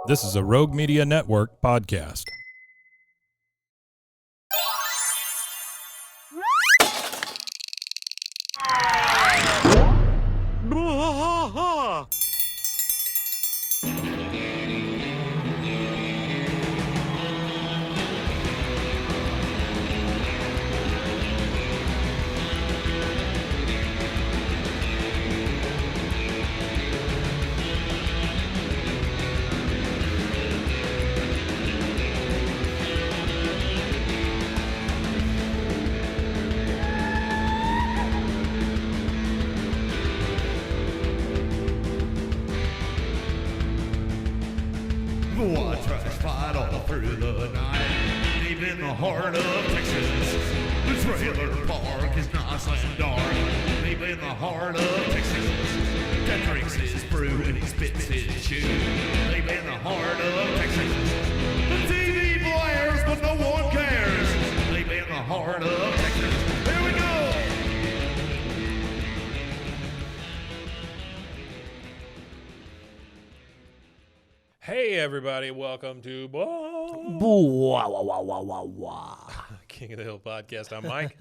This is a Rogue Media Network podcast. White trash fight all through the night, deep in the heart of Texas. The trailer park is nice and dark, deep in the heart of Texas. Cat drinks his brew and he spits his chew, deep in the heart of Texas. The TV blares, but no one cares, deep in the heart of Texas. Here we go! Hey, everybody. Welcome to King of the Hill podcast. I'm Mike.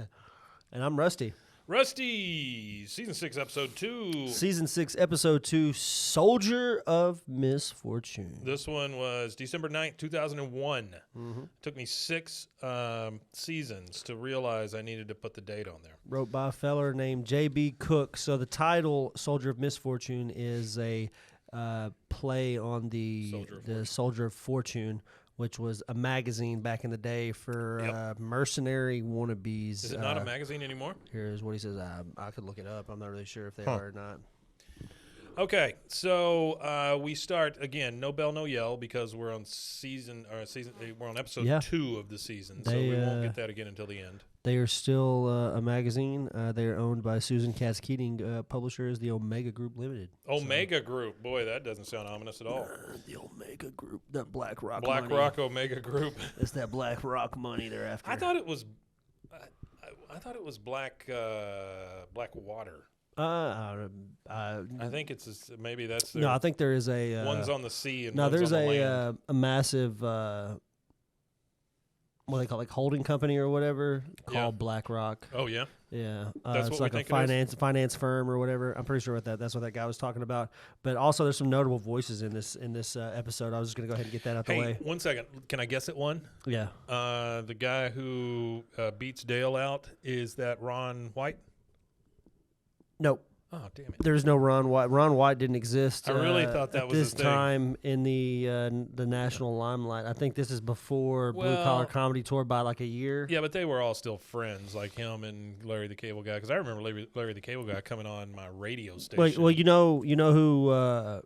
And I'm Rusty. Rusty, Season 6, Episode 2. Season 6, Episode 2, Soldier of Misfortune. This one was December 9th, 2001. Took me 6 seasons to realize I needed to put the date on there. Wrote by a feller named J.B. Cook. So the title, Soldier of Misfortune, is a play on the Soldier of Fortune, which was a magazine back in the day for mercenary wannabes. Is it not a magazine anymore? Here's what he says. I could look it up. I'm not really sure if they are or not. Okay, so we start again. No bell, no yell, because we're on we're on episode 2 of the season, so we won't get that again until the end. They are still a magazine. They are owned by Susan Katz Keating. Publisher is the Omega Group Limited. Omega Group, boy, that doesn't sound ominous at all. The Omega Group, that Black Rock. Black money. Rock Omega Group. It's that Black Rock money they're after. I thought it was Black Water. I think it's maybe that's their, no. I think there is a one's on the sea and no. one's There's on the land. A massive what do they call it, like holding company or whatever called Black Rock. Oh yeah, yeah. That's it's what like we think a finance firm or whatever. I'm pretty sure that's what that guy was talking about. But also, there's some notable voices in this episode. I was just gonna go ahead and get that out the way. 1 second. Can I guess at one? Yeah. The guy who beats Dale out, is that Ron White? Nope. Oh, damn it. There's no Ron White. Ron White didn't exist. I really thought that at was this his thing. time in the national limelight. I think this is before Blue Collar Comedy Tour by like a year. Yeah, but they were all still friends, like him and Larry the Cable Guy. Because I remember Larry the Cable Guy coming on my radio station. Well, you know who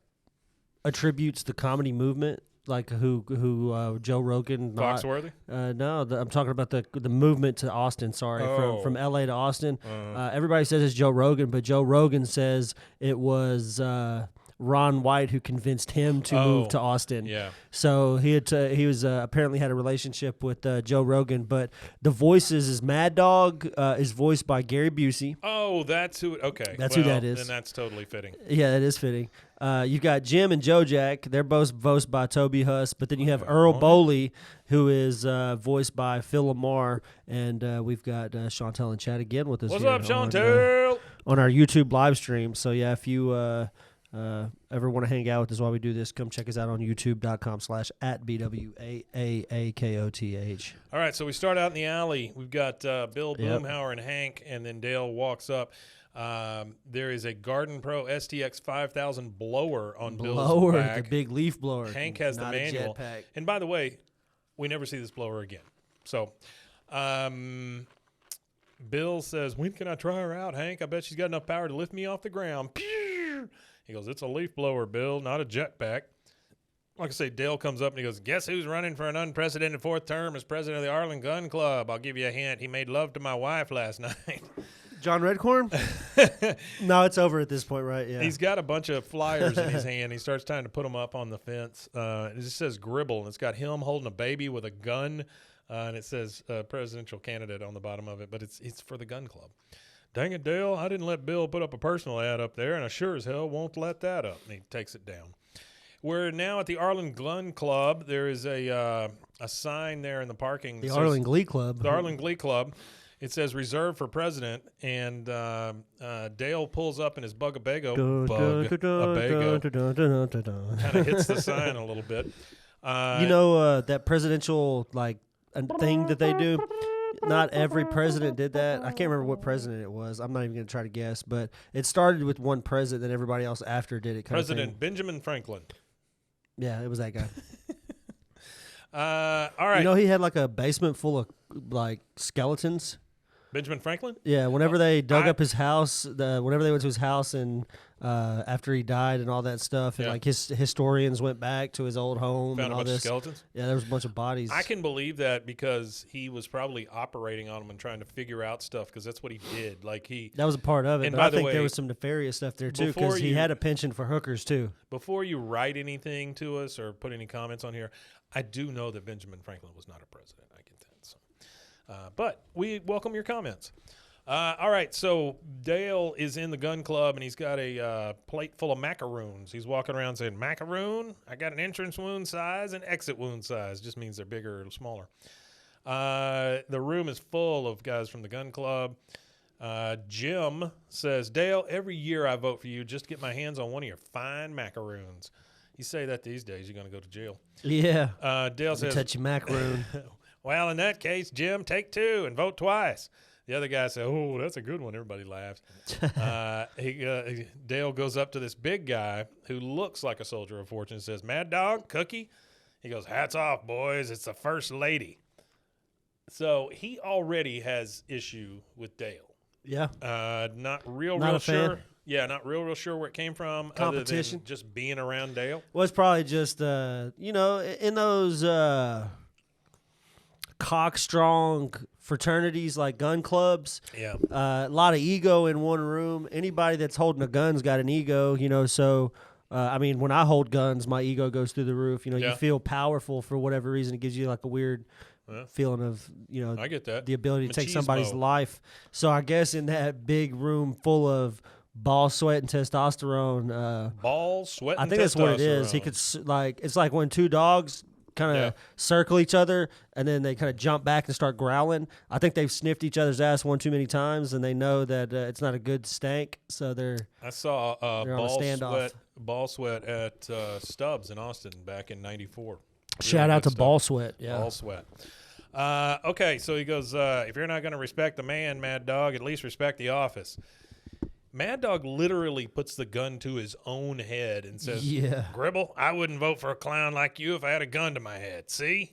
attributes the comedy movement, like who Joe Rogan. Foxworthy? No, I'm talking about the movement to Austin. Sorry, from L.A. to Austin. Everybody says it's Joe Rogan, but Joe Rogan says it was Ron White who convinced him to move to Austin. Yeah. So he was apparently had a relationship with Joe Rogan, but the voices is Mad Dog is voiced by Gary Busey. Oh, that's who. Okay, that's who that is. And that's totally fitting. Yeah, that is fitting. You've got Jim and Joe Jack. They're both voiced by Toby Huss. But then you have Earl Boley, who is voiced by Phil Lamar. And we've got Chantel and Chad again with us. What's here up, Chantel? On our YouTube live stream. So, yeah, if you ever want to hang out with us while we do this, come check us out on youtube.com/@BWAAAKOTH. All right, so we start out in the alley. We've got Bill Boomhauer and Hank, and then Dale walks up. There is a Garden Pro STX 5000 blower on Bill's back. The big leaf blower. Hank has the manual. And by the way, we never see this blower again. So Bill says, "When can I try her out, Hank? I bet she's got enough power to lift me off the ground." Pew! He goes, "It's a leaf blower, Bill, not a jetpack." Like I say, Dale comes up and he goes, "Guess who's running for an unprecedented 4th term as president of the Arlen Gun Club? I'll give you a hint. He made love to my wife last night." John Redcorn? No, it's over at this point, right? Yeah. He's got a bunch of flyers in his hand. He starts trying to put them up on the fence. It just says Gribble, and it's got him holding a baby with a gun, and it says presidential candidate on the bottom of it, but it's for the gun club. "Dang it, Dale, I didn't let Bill put up a personal ad up there, and I sure as hell won't let that up." And he takes it down. We're now at the Arlen Gun Club. There is a sign there in the parking. The Arlen Glee Club. The Arlen Glee Club. It says reserved for president, and Dale pulls up in his Bug-a-Bago. Kind of hits the sign a little bit. You know that presidential thing that they do? Not every president did that. I can't remember what president it was. I'm not even going to try to guess, but it started with one president, and everybody else after did it. President Benjamin Franklin. Yeah, it was that guy. All right. You know, he had like a basement full of skeletons. Benjamin Franklin? Yeah, whenever they dug up his house, whenever they went to his house and after he died and all that stuff, and his historians went back to his old home Found and a all bunch this. of skeletons? Yeah, there was a bunch of bodies. I can believe that because he was probably operating on them and trying to figure out stuff because that's what he did. That was a part of it, and but by I the think way, there was some nefarious stuff there too because he had a penchant for hookers too. Before you write anything to us or put any comments on here, I do know that Benjamin Franklin was not a president. I get that. So, but we welcome your comments. All right, so Dale is in the gun club, and he's got a plate full of macaroons. He's walking around saying, macaroon, I got an entrance wound size and exit wound size. Just means they're bigger or smaller. The room is full of guys from the gun club. Jim says, Dale, every year I vote for you just to get my hands on one of your fine macaroons. You say that these days, you're going to go to jail. Yeah. Dale says, touch your macaroon. Well, in that case, Jim, take two and vote twice. The other guy said, oh, that's a good one. Everybody laughs. Dale goes up to this big guy who looks like a soldier of fortune and says, Mad Dog, Cookie? He goes, hats off, boys. It's the first lady. So he already has issue with Dale. Yeah. Not real Not a sure. fan. Yeah, not real sure where it came from. Competition. Other than just being around Dale. Well, it's probably just, in those cock-strong fraternities like gun clubs. Yeah. A lot of ego in one room. Anybody that's holding a gun's got an ego, so... when I hold guns, my ego goes through the roof. You feel powerful for whatever reason. It gives you like a weird feeling of, I get that. the ability to take Machismo. somebody's life. So I guess in that big room full of ball sweat and testosterone, Ball, sweat, I and think that's what it is. testosterone. He could it's like when two dogs kind of circle each other and then they kind of jump back and start growling. I think they've sniffed each other's ass one too many times and they know that it's not a good stank. So I saw they're on a standoff. ball sweat at Stubbs in Austin back in '94. Shout out to Ball Sweat. Yeah. Ball sweat. Okay, so he goes, if you're not going to respect the man, Mad Dog, at least respect the office. Mad Dog literally puts the gun to his own head and says, Gribble, I wouldn't vote for a clown like you if I had a gun to my head. See?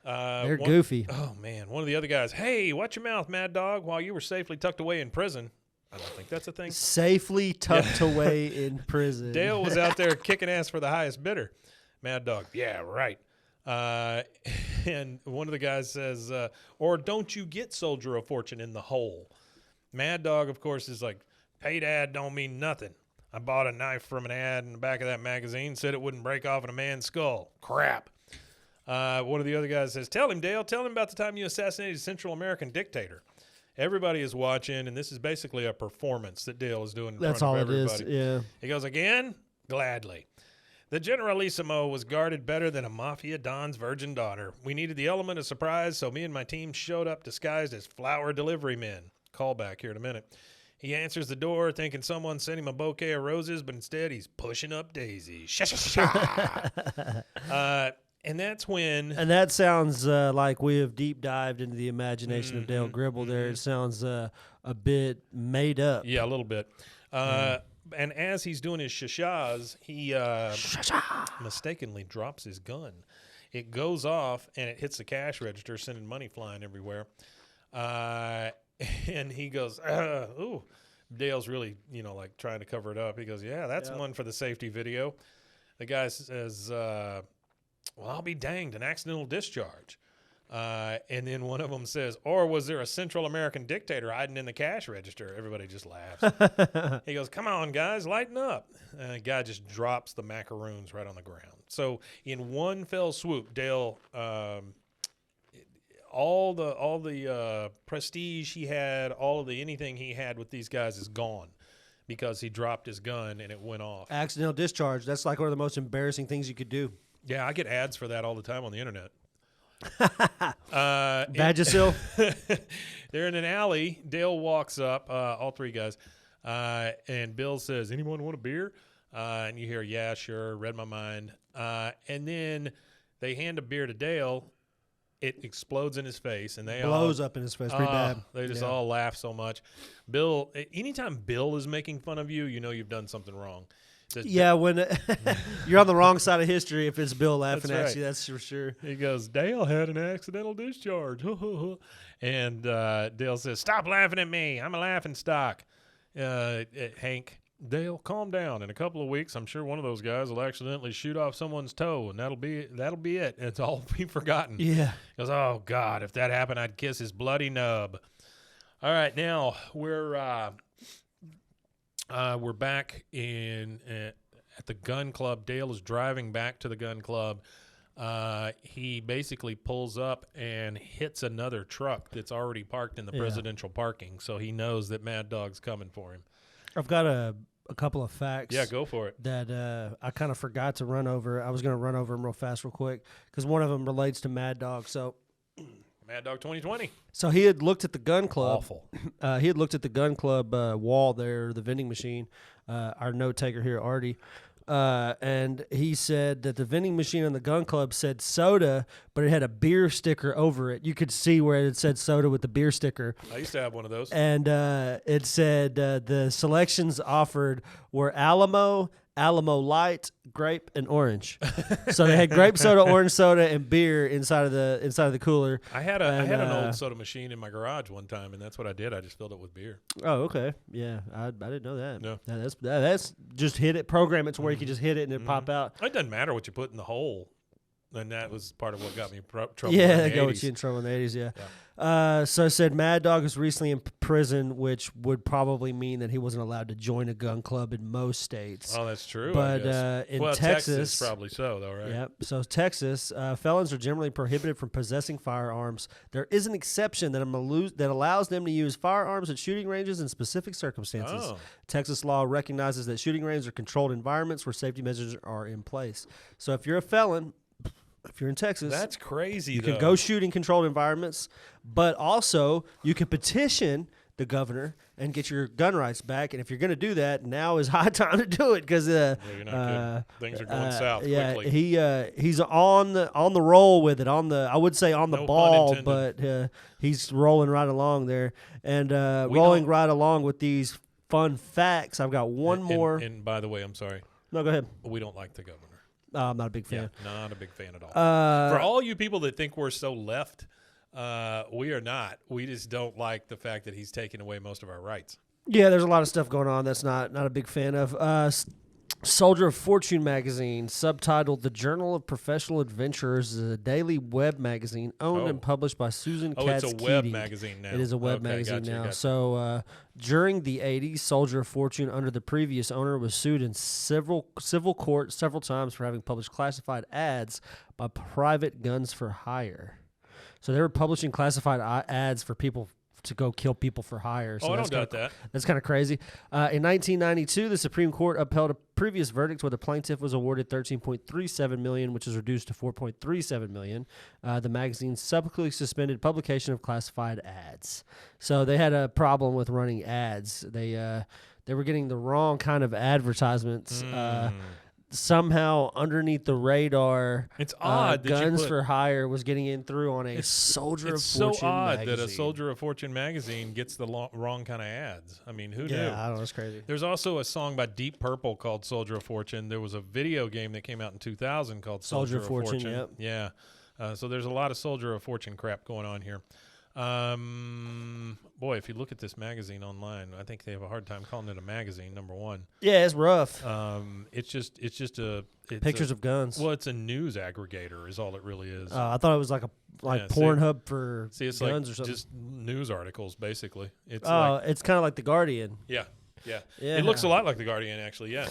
They're goofy. Oh, man. One of the other guys, hey, watch your mouth, Mad Dog, while you were safely tucked away in prison. I don't think that's a thing. Safely tucked away in prison. Dale was out there kicking ass for the highest bidder. Mad Dog, yeah, right. And one of the guys says, or don't you get Soldier of Fortune in the hole? Mad Dog, of course, is like, paid ad don't mean nothing. I bought a knife from an ad in the back of that magazine, said it wouldn't break off in a man's skull. Crap. One of the other guys says, tell him, Dale, tell him about the time you assassinated a Central American dictator. Everybody is watching, and this is basically a performance that Dale is doing in That's front all of it everybody. is, yeah. He goes, again? Gladly. The Generalissimo was guarded better than a mafia don's virgin daughter. We needed the element of surprise, so me and my team showed up disguised as flower delivery men. Call back here in a minute. He answers the door thinking someone sent him a bouquet of roses, but instead he's pushing up daisies. And that's when... And that sounds like we have deep dived into the imagination of Dale Gribble there. It sounds a bit made up. Yeah, a little bit. And as he's doing his shashas, he mistakenly drops his gun. It goes off, and it hits the cash register, sending money flying everywhere. And he goes, ooh. Dale's really, trying to cover it up. He goes, yeah, that's one for the safety video. The guy says, well, I'll be danged, an accidental discharge. And then one of them says, or was there a Central American dictator hiding in the cash register? Everybody just laughs. He goes, come on, guys, lighten up. And the guy just drops the macaroons right on the ground. So in one fell swoop, Dale, all the prestige he had, all of the anything he had with these guys is gone because he dropped his gun and it went off. Accidental discharge. That's like one of the most embarrassing things you could do. Yeah, I get ads for that all the time on the internet. Vagisil. They're in an alley. Dale walks up, all three guys, and Bill says, "Anyone want a beer?" And you hear, "Yeah, sure." Read my mind. And then they hand a beer to Dale. It explodes in his face, and they blows up in his face pretty bad. They just all laugh so much. Bill, anytime Bill is making fun of you, you know you've done something wrong. Says, when you're on the wrong side of history, if it's Bill laughing That's at right. you, that's for sure. He goes, "Dale had an accidental discharge." And Dale says, "Stop laughing at me. I'm a laughing stock." Hank, "Dale, calm down. In a couple of weeks, I'm sure one of those guys will accidentally shoot off someone's toe, and that'll be it. It's all be forgotten." Yeah. He goes, "Oh, God, if that happened, I'd kiss his bloody nub." All right, now we're back at the gun club. Dale is driving back to the gun club. He basically pulls up and hits another truck that's already parked in the presidential parking, so he knows that Mad Dog's coming for him. I've got a couple of facts. Yeah, go for it. That I kind of forgot to run over. I was going to run over them real fast, real quick, because one of them relates to Mad Dog. So, Mad Dog 2020. So he had looked at the gun club. Awful. He had looked at the gun club wall there, the vending machine. Our note taker here, Artie. And he said that the vending machine on the gun club said soda, but it had a beer sticker over it. You could see where it said soda with the beer sticker. I used to have one of those. And it said the selections offered were Alamo Light, grape, and orange. So they had grape soda, orange soda, and beer inside of the cooler. I had an old soda machine in my garage one time, and that's what I did. I just filled it with beer. Oh, okay. Yeah, I didn't know that. No. That's just hit it. Program it to where you can just hit it and it pop out. It doesn't matter what you put in the hole. And that was part of what got me in trouble. Yeah, in they the go 80s. with you in trouble in the 80s, yeah. So it said Mad Dog was recently in prison, which would probably mean that he wasn't allowed to join a gun club in most states. Oh, that's true. But in Texas, probably so, though, right? Yep. So Texas, felons are generally prohibited from possessing firearms. There is an exception that allows them to use firearms at shooting ranges in specific circumstances. Oh. Texas law recognizes that shooting ranges are controlled environments where safety measures are in place. So if you're a felon, if you're in Texas, That's crazy, you though. can go shoot in controlled environments, but also you can petition the governor and get your gun rights back. And if you're going to do that, now is high time to do it because You're not kidding. Things are going south quickly. he's on the roll with it. I would say on the No pun ball, intended. but he's rolling right along there and rolling right along with these fun facts. I've got one more. And by the way, I'm sorry. No, go ahead. We don't like the governor. I'm not a big fan. Yeah, not a big fan at all. For all you people that think we're so left, we are not. We just don't like the fact that he's taking away most of our rights. Yeah, there's a lot of stuff going on that's not a big fan of. Soldier of Fortune magazine, subtitled "The Journal of Professional Adventurers," is a daily web magazine owned and published by Susan Katz. It's a web magazine now. It is a web magazine now. So during the 80s, Soldier of Fortune, under the previous owner, was sued in civil court several times for having published classified ads by private guns for hire. So they were publishing classified ads for people to go kill people for hire. So I don't doubt that. That's kind of crazy. In 1992, the Supreme Court upheld a previous verdict where the plaintiff was awarded $13.37 million, which was reduced to $4.37 million. The magazine subsequently suspended publication of classified ads. So they had a problem with running ads. They were getting the wrong kind of advertisements. Somehow underneath the radar, it's odd that Guns for Hire was getting in through on a Soldier of Fortune It's so odd magazine. that a Soldier of Fortune magazine gets the wrong kind of ads. I mean, who knew? Yeah, I don't know. It's crazy. There's also a song by Deep Purple called Soldier of Fortune. There was a video game that came out in 2000 called Soldier of Fortune. Yep. Yeah. So there's a lot of Soldier of Fortune crap going on here. Boy, if you look at this magazine online, I think they have a hard time calling it a magazine. Number one, Yeah, it's rough. it's just Pictures of guns. Well, it's a news aggregator, is all it really is. I thought it was like Yeah, see- Pornhub for See, it's guns like or something. just news articles, basically. It's It's kind of like the Guardian. yeah. Yeah. It looks a lot like the Guardian, actually. Yeah.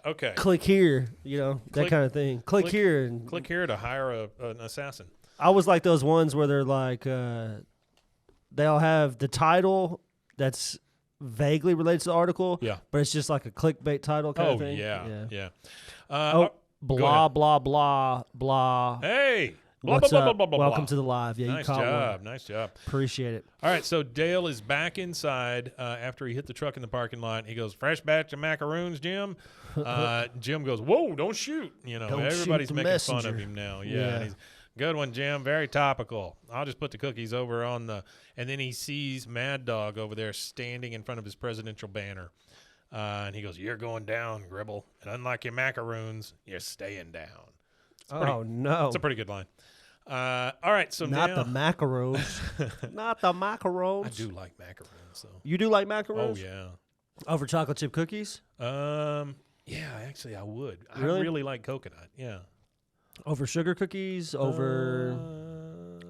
Okay. Click here, that Click- kind of thing. Click here. And Click here to hire an assassin. I was like those ones where they're like, they'll have the title that's vaguely related to the article. Yeah. But it's just like a clickbait title kind of thing. Yeah. Blah, blah, blah, blah. Hey. Blah, What's blah, up? blah, blah, blah, Welcome blah. to the live. Yeah, Nice you caught job. one. Nice job. Appreciate it. All right, so Dale is back inside after he hit the truck in the parking lot. He goes, fresh batch of macaroons, Jim. Jim goes, whoa, don't shoot. You know, Don't everybody's shoot the making fun messenger. of him now. Yeah. And he's, good one, Jim. Very topical. I'll just put the cookies over on the – and then he sees Mad Dog over there standing in front of his presidential banner. And he goes, you're going down, Gribble. And unlike your macaroons, you're staying down. No. It's a pretty good line. All right, so Not now the macaroons. Not the macaroons. I do like macaroons, though. You do like Oh, macaroons? yeah. Over chocolate chip cookies? Yeah, actually, I would. Really? I really like coconut. Yeah. Over sugar cookies? Over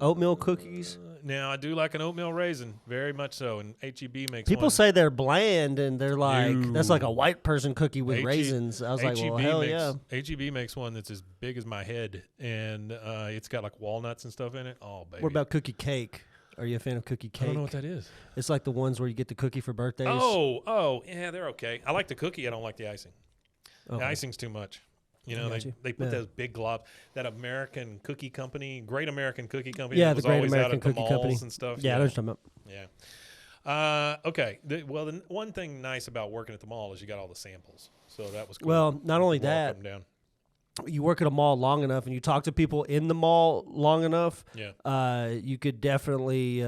oatmeal cookies? Now I do like an oatmeal raisin, very much so, and HEB makes People one. say they're bland, and they're like, that's like a white person cookie with H-E- raisins. I was like, well, hell yeah. HEB makes one that's as big as my head, and it's got like walnuts and stuff in it. Oh, baby. What about cookie cake? Are you a fan of cookie I cake? don't know what that is. It's like the ones where you get the cookie for birthdays. Oh, yeah, they're okay. I like the cookie. I don't like the icing. Okay. The icing's too much. You know, got you. they put Yeah. those big globs. That American cookie company, Great American Cookie Company. Yeah, that the was Great always American out at the Cookie Company. malls and stuff. Yeah, I know what you're talking about. Yeah. Okay. The one thing nice about working at the mall is you got all the samples. So that was cool. Well, not only Walk that, up and down. you work at a mall long enough and you talk to people in the mall long enough, you could definitely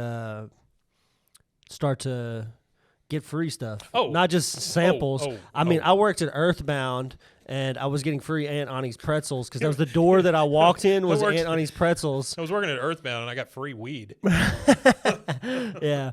start to get free stuff. Oh. Not just samples. I mean, I worked at Earthbound, and I was getting free Aunt Annie's pretzels because that was the door that I walked in was Aunt Annie's pretzels. I was working at Earthbound and I got free weed. Yeah,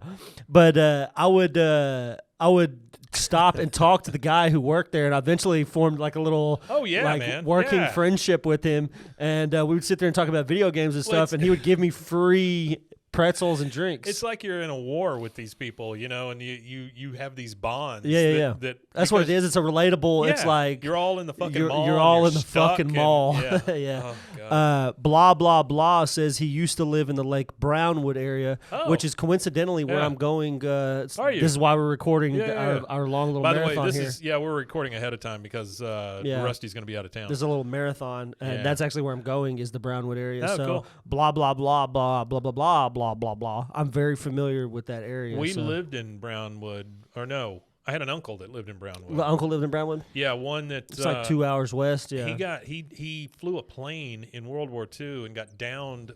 but I would stop and talk to the guy who worked there, and I eventually formed like a little man. working Yeah. friendship with him, and we would sit there and talk about video games and stuff, and he would give me free pretzels and drinks. It's like you're in a war with these people, you know, and you have these bonds. Yeah. That's what it is. It's a relatable. It's like you're all in the fucking mall. You're all in the stuck fucking and- mall. Yeah. Yeah. Oh, God. Blah blah blah says he used to live in the Lake Brownwood area, Oh. which is coincidentally where Yeah. I'm going. Are you? This is why we're recording Yeah. our long little By the way, marathon this here. is we're recording ahead of time because Rusty's going to be out of town. There's a little marathon, and Yeah. that's actually where I'm going. Is the Brownwood area? Oh, so cool. blah blah blah blah blah blah blah blah blah blah. I'm very familiar with that area. We so. lived in Brownwood, or no, I had an uncle that lived in Brownwood. My uncle lived in Brownwood. Yeah, one that It's like 2 hours west. Yeah. He flew a plane in World War II and got downed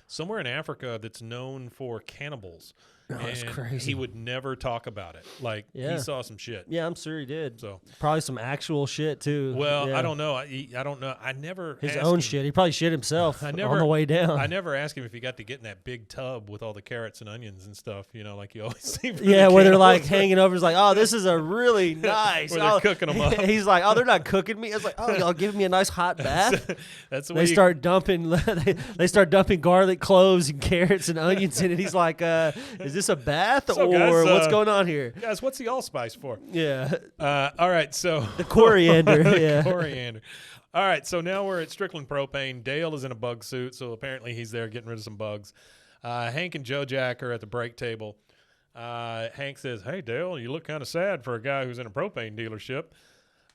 somewhere in Africa that's known for cannibals. Oh, that's And crazy. He would never talk about it. Like Yeah. he saw some shit. Yeah, I'm sure he did. So Probably some actual shit too. well, Yeah. I don't know. I don't know. I never His asked own him- shit. He probably shit himself I never- on the way down. I never asked him if he got to get in that big tub with all the carrots and onions and stuff. You know, like you always see. For Yeah, the where they're like cannibals. hanging over. It's like, oh, this is a really nice. Where they're oh, cooking 'em up. He's like, oh, they're not cooking me. It's like, oh, y'all giving me a nice hot bath. That's the way They start dumping. They start dumping garlic cloves and carrots and onions in it. He's like, is this a bath So, or guys, what's going on here? Guys, what's the allspice for? Yeah, All right, so the coriander. the Yeah. coriander. All right, so now we're at Strickland Propane. Dale is in a bug suit, so apparently he's there getting rid of some bugs. Hank and Joe Jack are at the break table. Hank says, "Hey, Dale, you look kind of sad for a guy who's in a propane dealership."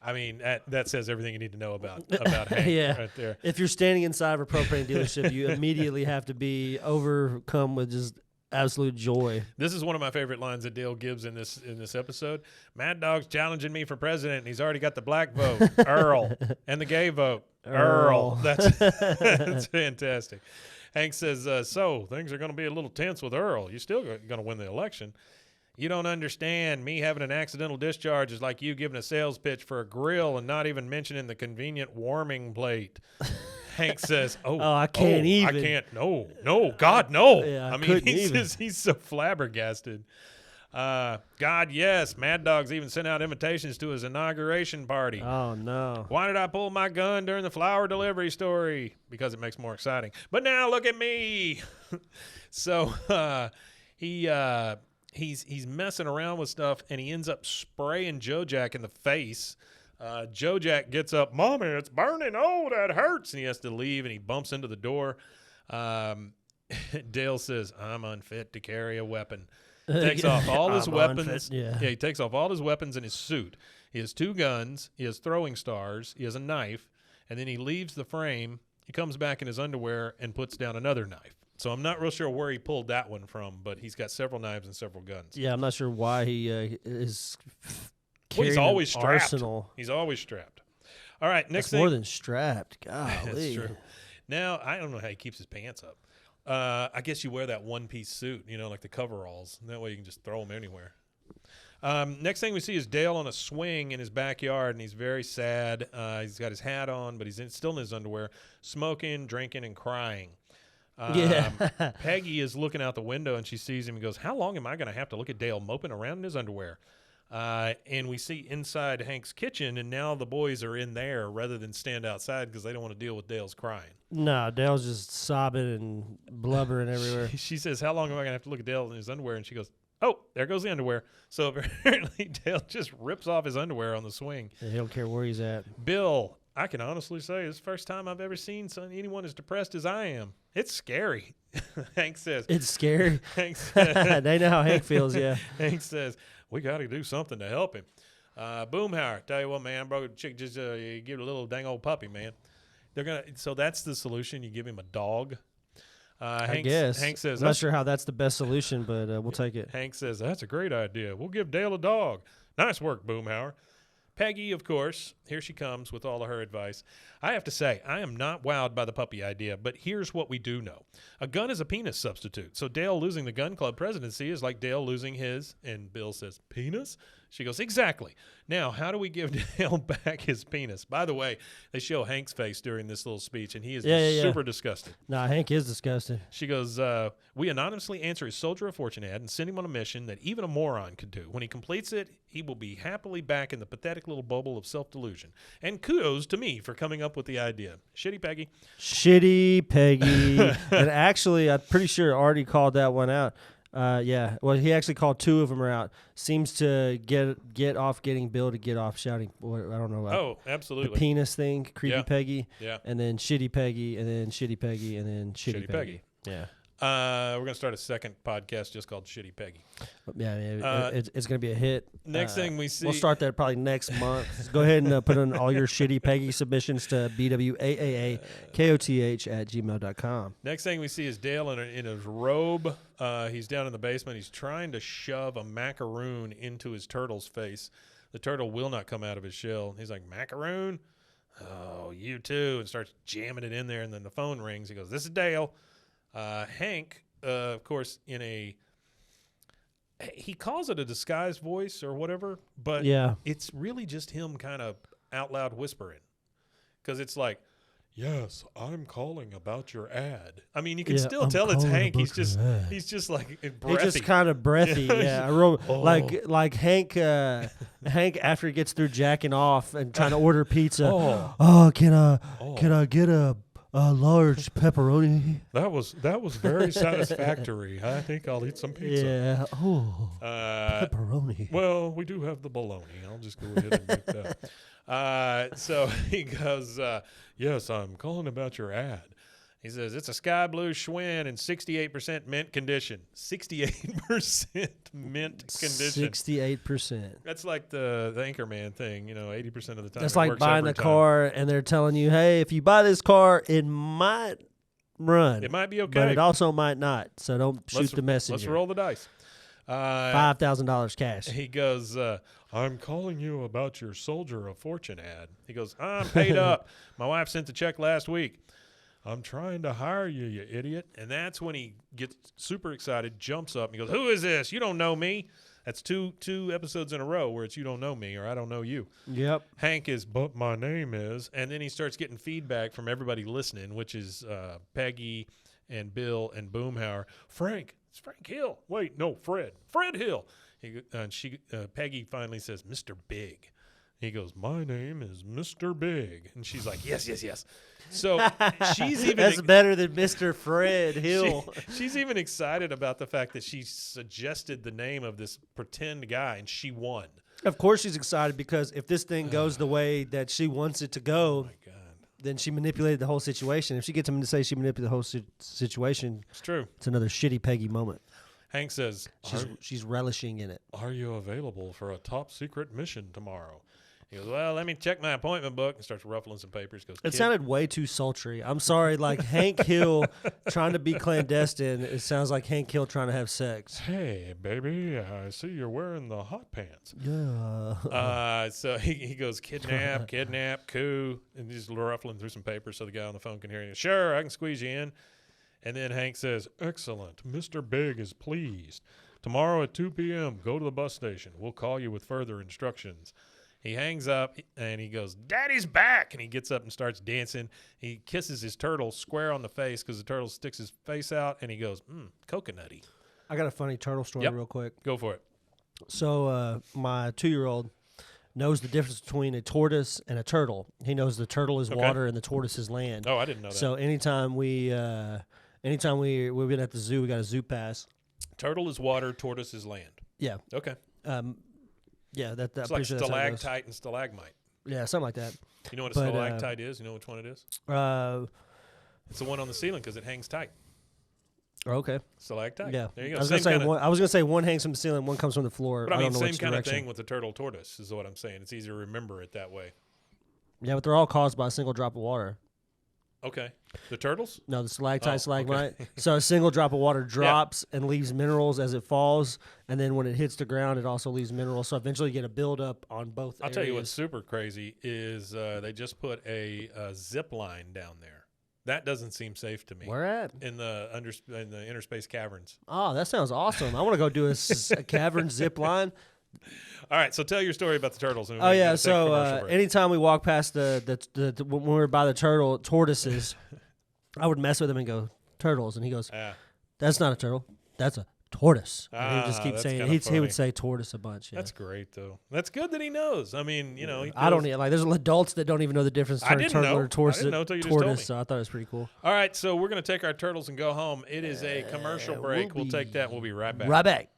I mean, that says everything you need to know about Hank Yeah. right there. If you're standing inside of a propane dealership, you immediately have to be overcome with just absolute joy. This is one of my favorite lines that Dale gives in this episode. Mad Dog's challenging me for president, and he's already got the black vote, Earl, and the gay vote, Earl. That's fantastic. Hank says, so things are going to be a little tense with Earl. You're still going to win the election. You don't understand. Me having an accidental discharge is like you giving a sales pitch for a grill and not even mentioning the convenient warming plate. Hank says, I can't even. I can't. No, God, no. Yeah, I I mean, couldn't even. he's so flabbergasted. God, yes. Mad Dog's even sent out invitations to his inauguration party. Oh no. Why did I pull my gun during the flower delivery story? Because it makes it more exciting. But now look at me. So he's messing around with stuff, and he ends up spraying Joe Jack in the face. Joe Jack gets up, Mommy, it's burning. Oh, that hurts. And he has to leave, and he bumps into the door. Dale says, I'm unfit to carry a weapon. Takes off all his I'm weapons. unfit, yeah. He takes off all his weapons and his suit. He has 2 guns. He has throwing stars. He has a knife. And then he leaves the frame. He comes back in his underwear and puts down another knife. So I'm not real sure where he pulled that one from, but he's got several knives and several guns. Yeah, I'm not sure why he is Well, carrying he's always an strapped. arsenal. He's always strapped. All right, next That's thing. more than strapped. Golly. That's true. Now, I don't know how he keeps his pants up. I guess you wear that one-piece suit, like the coveralls. And that way you can just throw them anywhere. Next thing we see is Dale on a swing in his backyard, and he's very sad. He's got his hat on, but he's still in his underwear, smoking, drinking, and crying. Yeah. Peggy is looking out the window, and she sees him and goes, how long am I going to have to look at Dale moping around in his underwear? And we see inside Hank's kitchen, and now the boys are in there rather than stand outside because they don't want to deal with Dale's crying. No, Dale's just sobbing and blubbering everywhere. She says, how long am I going to have to look at Dale in his underwear? And she goes, oh, there goes the underwear. So apparently Dale just rips off his underwear on the swing. Yeah, he don't care where he's at. Bill, I can honestly say it's the first time I've ever seen anyone as depressed as I am. It's scary. Hank says. It's scary. Hank says, They know how Hank feels, yeah. Hank says, we got to do something to help him. Boomhauer, tell you what, man, bro, chick, just you give it a little dang old puppy, man. So that's the solution. You give him a dog. I guess. Hank says, I'm not sure how that's the best solution, but we'll take it. Hank says, that's a great idea. We'll give Dale a dog. Nice work, Boomhauer. Peggy, of course, here she comes with all of her advice. I have to say, I am not wowed by the puppy idea, but here's what we do know. A gun is a penis substitute, so Dale losing the gun club presidency is like Dale losing his, and Bill says, penis? She goes, exactly. Now, how do we give Dale back his penis? By the way, they show Hank's face during this little speech, and he is super disgusted. Nah, Hank is disgusted. She goes, we anonymously answer his Soldier of Fortune ad and send him on a mission that even a moron could do. When he completes it, he will be happily back in the pathetic little bubble of self-delusion. And kudos to me for coming up with the idea. Shitty Peggy. Shitty Peggy. And actually, I'm pretty sure Artie called that one out. Yeah. Well, he actually called 2 of them out. Seems to get off getting Bill to get off shouting. I don't know. Oh, absolutely. The penis thing, creepy Peggy. Yeah. And then shitty Peggy, and then shitty Peggy, and then shitty Peggy. Yeah. We're going to start a second podcast just called Shitty Peggy. Yeah, it's going to be a hit. Next thing we see. We'll start that probably next month. Go ahead and put in all your shitty Peggy submissions to bwaaaakoth@gmail.com. Next thing we see is Dale in his robe. He's down in the basement. He's trying to shove a macaroon into his turtle's face. The turtle will not come out of his shell. He's like, macaroon? Oh, you too. And starts jamming it in there. And then the phone rings. He goes, this is Dale. Hank, of course, he calls it a disguised voice or whatever, but it's really just him kind of out loud whispering. Because it's like, yes, I'm calling about your ad. I mean, you can still tell it's Hank. He's just like breathy. He's just kind of breathy. Yeah, like Hank. Hank after he gets through jacking off and trying to order pizza. Can I get a large pepperoni? That was very satisfactory. I think I'll eat some pizza. Yeah. Oh, pepperoni. Well, we do have the bologna. I'll just go ahead and make that. So he goes, yes, I'm calling about your ad. He says, it's a sky blue Schwinn in 68% mint condition. 68% mint condition. 68%. That's like the Anchorman thing, 80% of the time. That's like buying a car and they're telling you, hey, if you buy this car, it might run. It might be okay. But it also might not. So don't shoot the messenger. Let's roll the dice. $5,000 cash. He goes, I'm calling you about your Soldier of Fortune ad. He goes, I'm paid up. My wife sent the check last week. I'm trying to hire you, you idiot. And that's when he gets super excited, jumps up, and he goes, who is this? You don't know me. That's two episodes in a row where it's you don't know me or I don't know you. Yep. Hank is, but my name is. And then he starts getting feedback from everybody listening, which is Peggy and Bill and Boomhauer. Frank. It's Frank Hill. Wait, no, Fred. Fred Hill. Peggy finally says, Mr. Big. He goes, my name is Mr. Big. And she's like, yes, yes, yes. So she's even... That's better than Mr. Fred Hill. She's even excited about the fact that she suggested the name of this pretend guy, and she won. Of course she's excited because if this thing goes the way that she wants it to go... Oh, my God. Then she manipulated the whole situation. If she gets him to say she manipulated the whole situation, it's true. It's another shitty Peggy moment. Hank says, She's relishing in it. "Are you available for a top secret mission tomorrow?" He goes, "Well, let me check my appointment book," and starts ruffling some papers. Goes, It sounded way too sultry. I'm sorry, like Hank Hill trying to be clandestine. It sounds like Hank Hill trying to have sex. "Hey, baby, I see you're wearing the hot pants." Yeah. So he goes, kidnap, coup, and he's ruffling through some papers so the guy on the phone can hear you. "Sure, I can squeeze you in." And then Hank says, "Excellent. Mr. Big is pleased. Tomorrow at 2 p.m., go to the bus station. We'll call you with further instructions." He hangs up and he goes, "Daddy's back!" And he gets up and starts dancing. He kisses his turtle square on the face because the turtle sticks his face out, and he goes, coconutty. I got a funny turtle story real quick. Go for it. So my 2-year-old knows the difference between a tortoise and a turtle. He knows the turtle is water and the tortoise is land. Oh, I didn't know that. So anytime we've been at the zoo, we got a zoo pass. Turtle is water, tortoise is land. Yeah. Okay. Yeah, It's like stalactite and stalagmite. Yeah, something like that. You know what a stalactite is? You know which one it is? It's the one on the ceiling because it hangs tight. Okay. Stalactite. Yeah. There you go. I was gonna say one hangs from the ceiling, one comes from the floor. But I mean, don't know same which kind direction. of thing with the turtle tortoise is what I'm saying. It's easier to remember it that way. Yeah, but they're all caused by a single drop of water. Okay. The turtles? No, the stalactite, stalagmite. Okay. So a single drop of water drops and leaves minerals as it falls, and then when it hits the ground, it also leaves minerals. So eventually you get a buildup on both I'll areas. tell you what's super crazy is they just put a zip line down there. That doesn't seem safe to me. Where at? In the inner space caverns. Oh, that sounds awesome. I want to go do a cavern zip line. All right, so tell your story about the turtles. And Oh we yeah, can take a so commercial break. anytime we walk past the when we were by the tortoises, I would mess with him and go, "Turtles," and he goes, "That's not a turtle, that's a tortoise." And he would just keep that's saying kinda he would funny. say tortoise a bunch. Yeah. That's great, though. That's good that he knows. I mean, you know, he I don't feels- need like there's adults that don't even know the difference I between didn't turtle know. or tortoise. I didn't know till you just told me. So I thought it was pretty cool. All right, so we're going to take our turtles and go home. It is a commercial break. We'll take that. We'll be right back. Right back.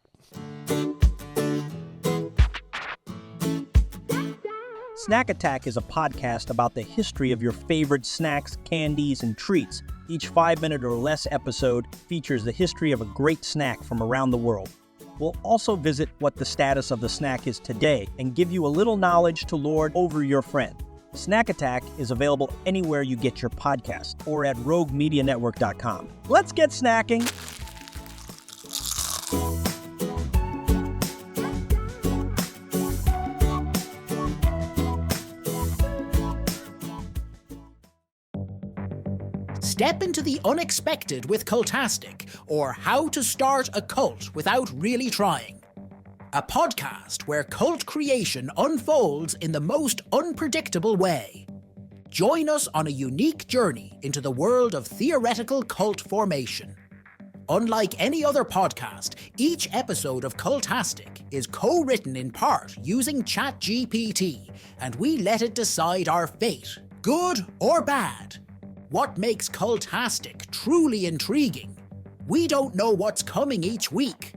Snack Attack is a podcast about the history of your favorite snacks, candies, and treats. Each 5-minute or less episode features the history of a great snack from around the world. We'll also visit what the status of the snack is today and give you a little knowledge to lord over your friend. Snack Attack is available anywhere you get your podcast or at roguemedianetwork.com. Let's get snacking! Step into the unexpected with Cultastic, or How to Start a Cult Without Really Trying. A podcast where cult creation unfolds in the most unpredictable way. Join us on a unique journey into the world of theoretical cult formation. Unlike any other podcast, each episode of Cultastic is co-written in part using ChatGPT, and we let it decide our fate, good or bad. What makes Cultastic truly intriguing? We don't know what's coming each week.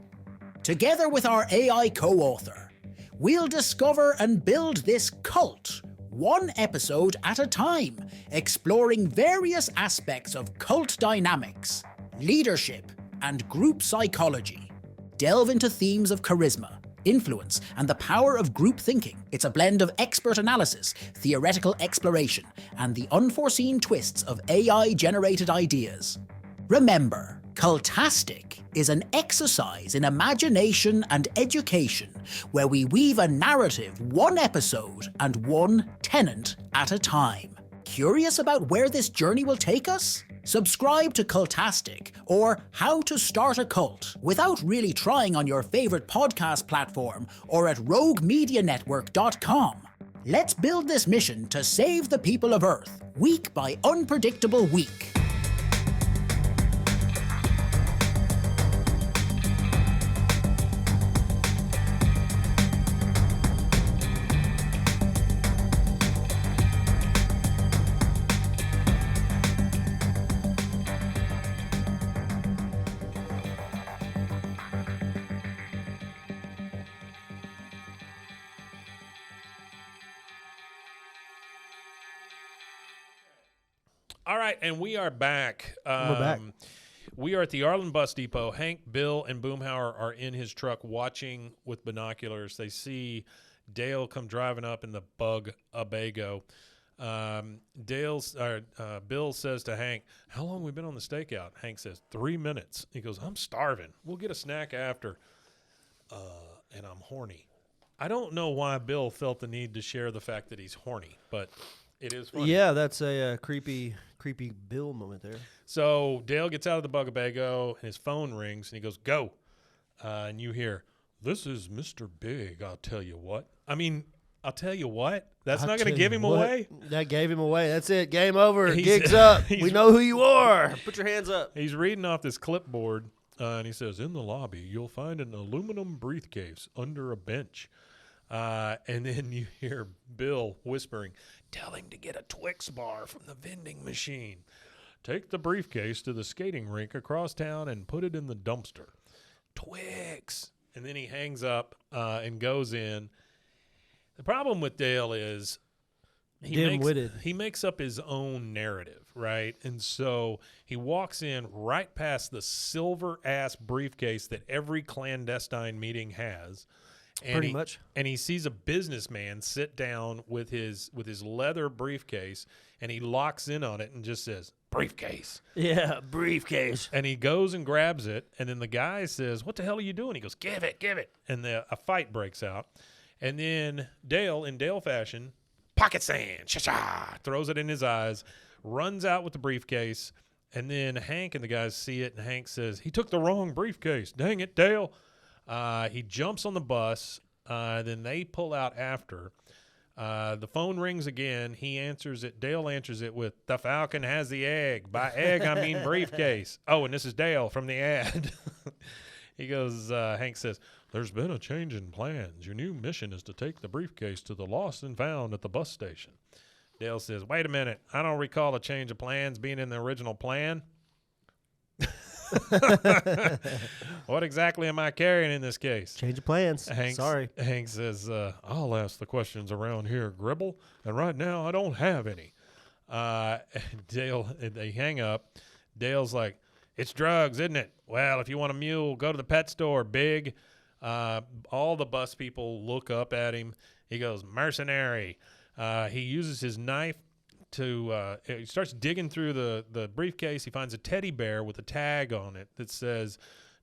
Together with our AI co-author, we'll discover and build this cult, one episode at a time, exploring various aspects of cult dynamics, leadership, and group psychology. Delve into themes of charisma, influence, and the power of group thinking. It's a blend of expert analysis, theoretical exploration, and the unforeseen twists of AI-generated ideas. Remember, Cultastic is an exercise in imagination and education where we weave a narrative one episode and one tenant at a time. Curious about where this journey will take us? Subscribe to Cultastic or How to Start a Cult without really trying on your favorite podcast platform or at roguemedianetwork.com. Let's build this mission to save the people of Earth, week by unpredictable week. All right, and we are back. We're back. We are at the Arlen Bus Depot. Hank, Bill, and Boomhauer are in his truck watching with binoculars. They see Dale come driving up in the bug Abago. Bill says to Hank, how long have we been on the stakeout? Hank says, 3 minutes. He goes, I'm starving. We'll get a snack after. And I'm horny. I don't know why Bill felt the need to share the fact that he's horny, but it is funny. Yeah, that's a creepy Bill moment there. So Dale gets out of the Bugabago, and his phone rings, and he goes, go. And you hear, this is Mr. Big, I'll tell you what. I mean, I'll tell you what. That's not going to give him away? That gave him away. That's it. Game over. He's- Gig's up. he's- We know who you are. Put your hands up. He's reading off this clipboard, and he says, in the lobby, you'll find an aluminum briefcase under a bench. And then you hear Bill whispering, tell him to get a Twix bar from the vending machine. Take the briefcase to the skating rink across town and put it in the dumpster. Twix. And then he hangs up and goes in. The problem with Dale is Dim-witted. he makes up his own narrative, right? And so he walks in right past the silver-ass briefcase that every clandestine meeting has. And Pretty much. And he sees a businessman sit down with his leather briefcase, and he locks in on it and just says, briefcase. Yeah, briefcase. And he goes and grabs it, and then the guy says, what the hell are you doing? He goes, give it. And a fight breaks out. And then Dale, in Dale fashion, pocket sand, sha-sha, throws it in his eyes, runs out with the briefcase, and then Hank and the guys see it, and Hank says, he took the wrong briefcase. Dang it, Dale. He jumps on the bus. Then they pull out after. The phone rings again. He answers it. Dale answers it with, the Falcon has the egg. By egg, I mean briefcase. Oh, and this is Dale from the ad. He goes, Hank says, there's been a change in plans. Your new mission is to take the briefcase to the lost and found at the bus station. Dale says, wait a minute. I don't recall a change of plans being in the original plan. What exactly am I carrying in this case? Change of plans. Sorry. Hank says, I'll ask the questions around here, Gribble, and right now I don't have any. Dale, they hang up. Dale's like, it's drugs, isn't it? Well, if you want a mule, go to the pet store, Big. All the bus people look up at him. He goes, mercenary. He uses his knife to he starts digging through the briefcase. He finds a teddy bear with a tag on it that says,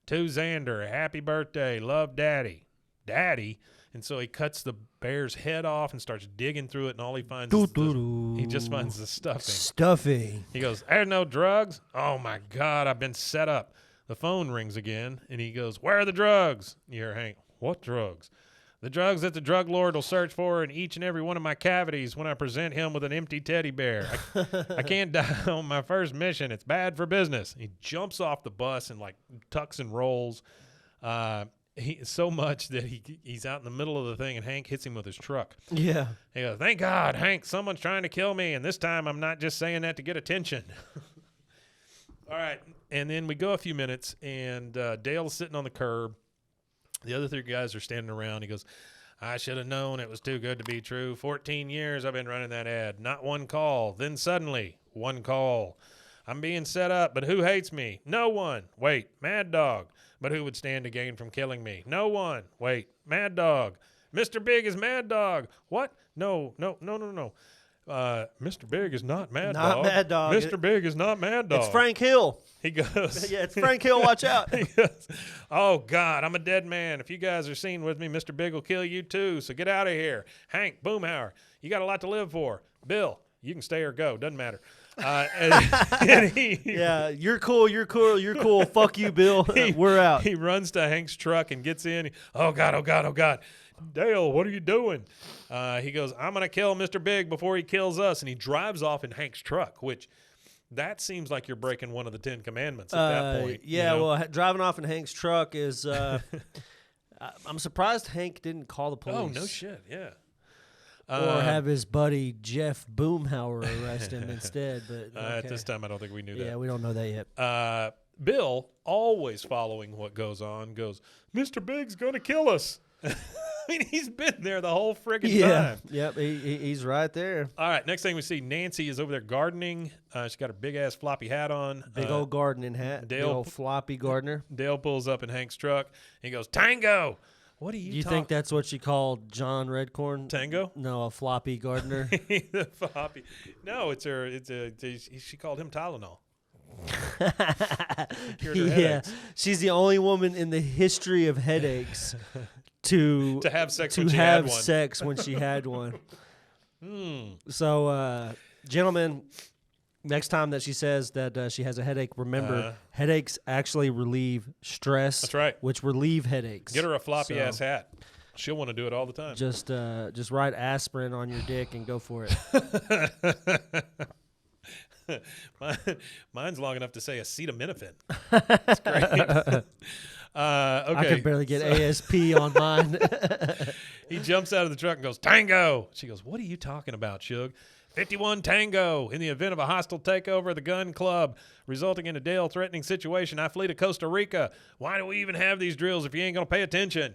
to Xander, happy birthday, love daddy. Daddy. And so he cuts the bear's head off and starts digging through it, and all he finds he just finds the stuffing. He goes, there's no drugs? Oh, my God, I've been set up. The phone rings again, and he goes, where are the drugs? You hear Hank, what drugs? The drugs that the drug lord will search for in each and every one of my cavities when I present him with an empty teddy bear. I can't die on my first mission. It's bad for business. He jumps off the bus and, like, tucks and rolls. So much that he's out in the middle of the thing, and Hank hits him with his truck. Yeah. He goes, thank God, Hank, someone's trying to kill me, and this time I'm not just saying that to get attention. All right, and then we go a few minutes, and Dale's sitting on the curb. The other three guys are standing around. He goes, I should have known it was too good to be true. 14 years I've been running that ad. Not one call. Then suddenly, one call. I'm being set up, but who hates me? No one. Wait, Mad Dog. But who would stand to gain from killing me? No one. Wait, Mad Dog. Mr. Big is Mad Dog. What? No. Mr. Big is not Mad Dog. Not Mad Dog. Mr. Big is not Mad Dog. It's Frank Hill. He goes. Yeah, it's Frank Hill. Watch out. He goes, oh, God, I'm a dead man. If you guys are seen with me, Mr. Big will kill you too, so get out of here. Hank, Boomhauer, you got a lot to live for. Bill, you can stay or go. Doesn't matter. Yeah, you're cool. Fuck you, Bill. We're out. He runs to Hank's truck and gets in. Oh, God. Dale, what are you doing? He goes, I'm going to kill Mr. Big before he kills us. And he drives off in Hank's truck, which that seems like you're breaking one of the 10 Commandments at that point. Yeah, you know? well, driving off in Hank's truck is I'm surprised Hank didn't call the police. Oh, no shit, yeah. Or have his buddy Jeff Boomhauer arrest him instead. But At this time, I don't think we knew that. Yeah, we don't know that yet. Bill, always following what goes on, goes, Mr. Big's going to kill us. mean, he's been there the whole friggin' Yeah. time. Yep. He's right there. All right, next thing we see, Nancy is over there gardening. She's got her big-ass floppy hat on. Big old gardening hat. Big Dale- old floppy gardener. Dale pulls up in Hank's truck. He goes, Tango! What are you You think that's what she called John Redcorn? Tango? No, a floppy gardener. The floppy. No, she called him Tylenol. Cured her Yeah. headaches. She's the only woman in the history of headaches to To have sex to when she had have one. sex when she had one. So, gentlemen, next time that she says that she has a headache, remember headaches actually relieve stress. That's right. Which relieve headaches. Get her a floppy So, ass hat. She'll want to do it all the time. Just write aspirin on your dick and go for it. Mine's long enough to say acetaminophen. That's great. Okay. I could barely get ASP on mine. He jumps out of the truck and goes, Tango! She goes, what are you talking about, Shug? 51 Tango. In the event of a hostile takeover of the gun club, resulting in a Dale-threatening situation, I flee to Costa Rica. Why do we even have these drills if you ain't going to pay attention?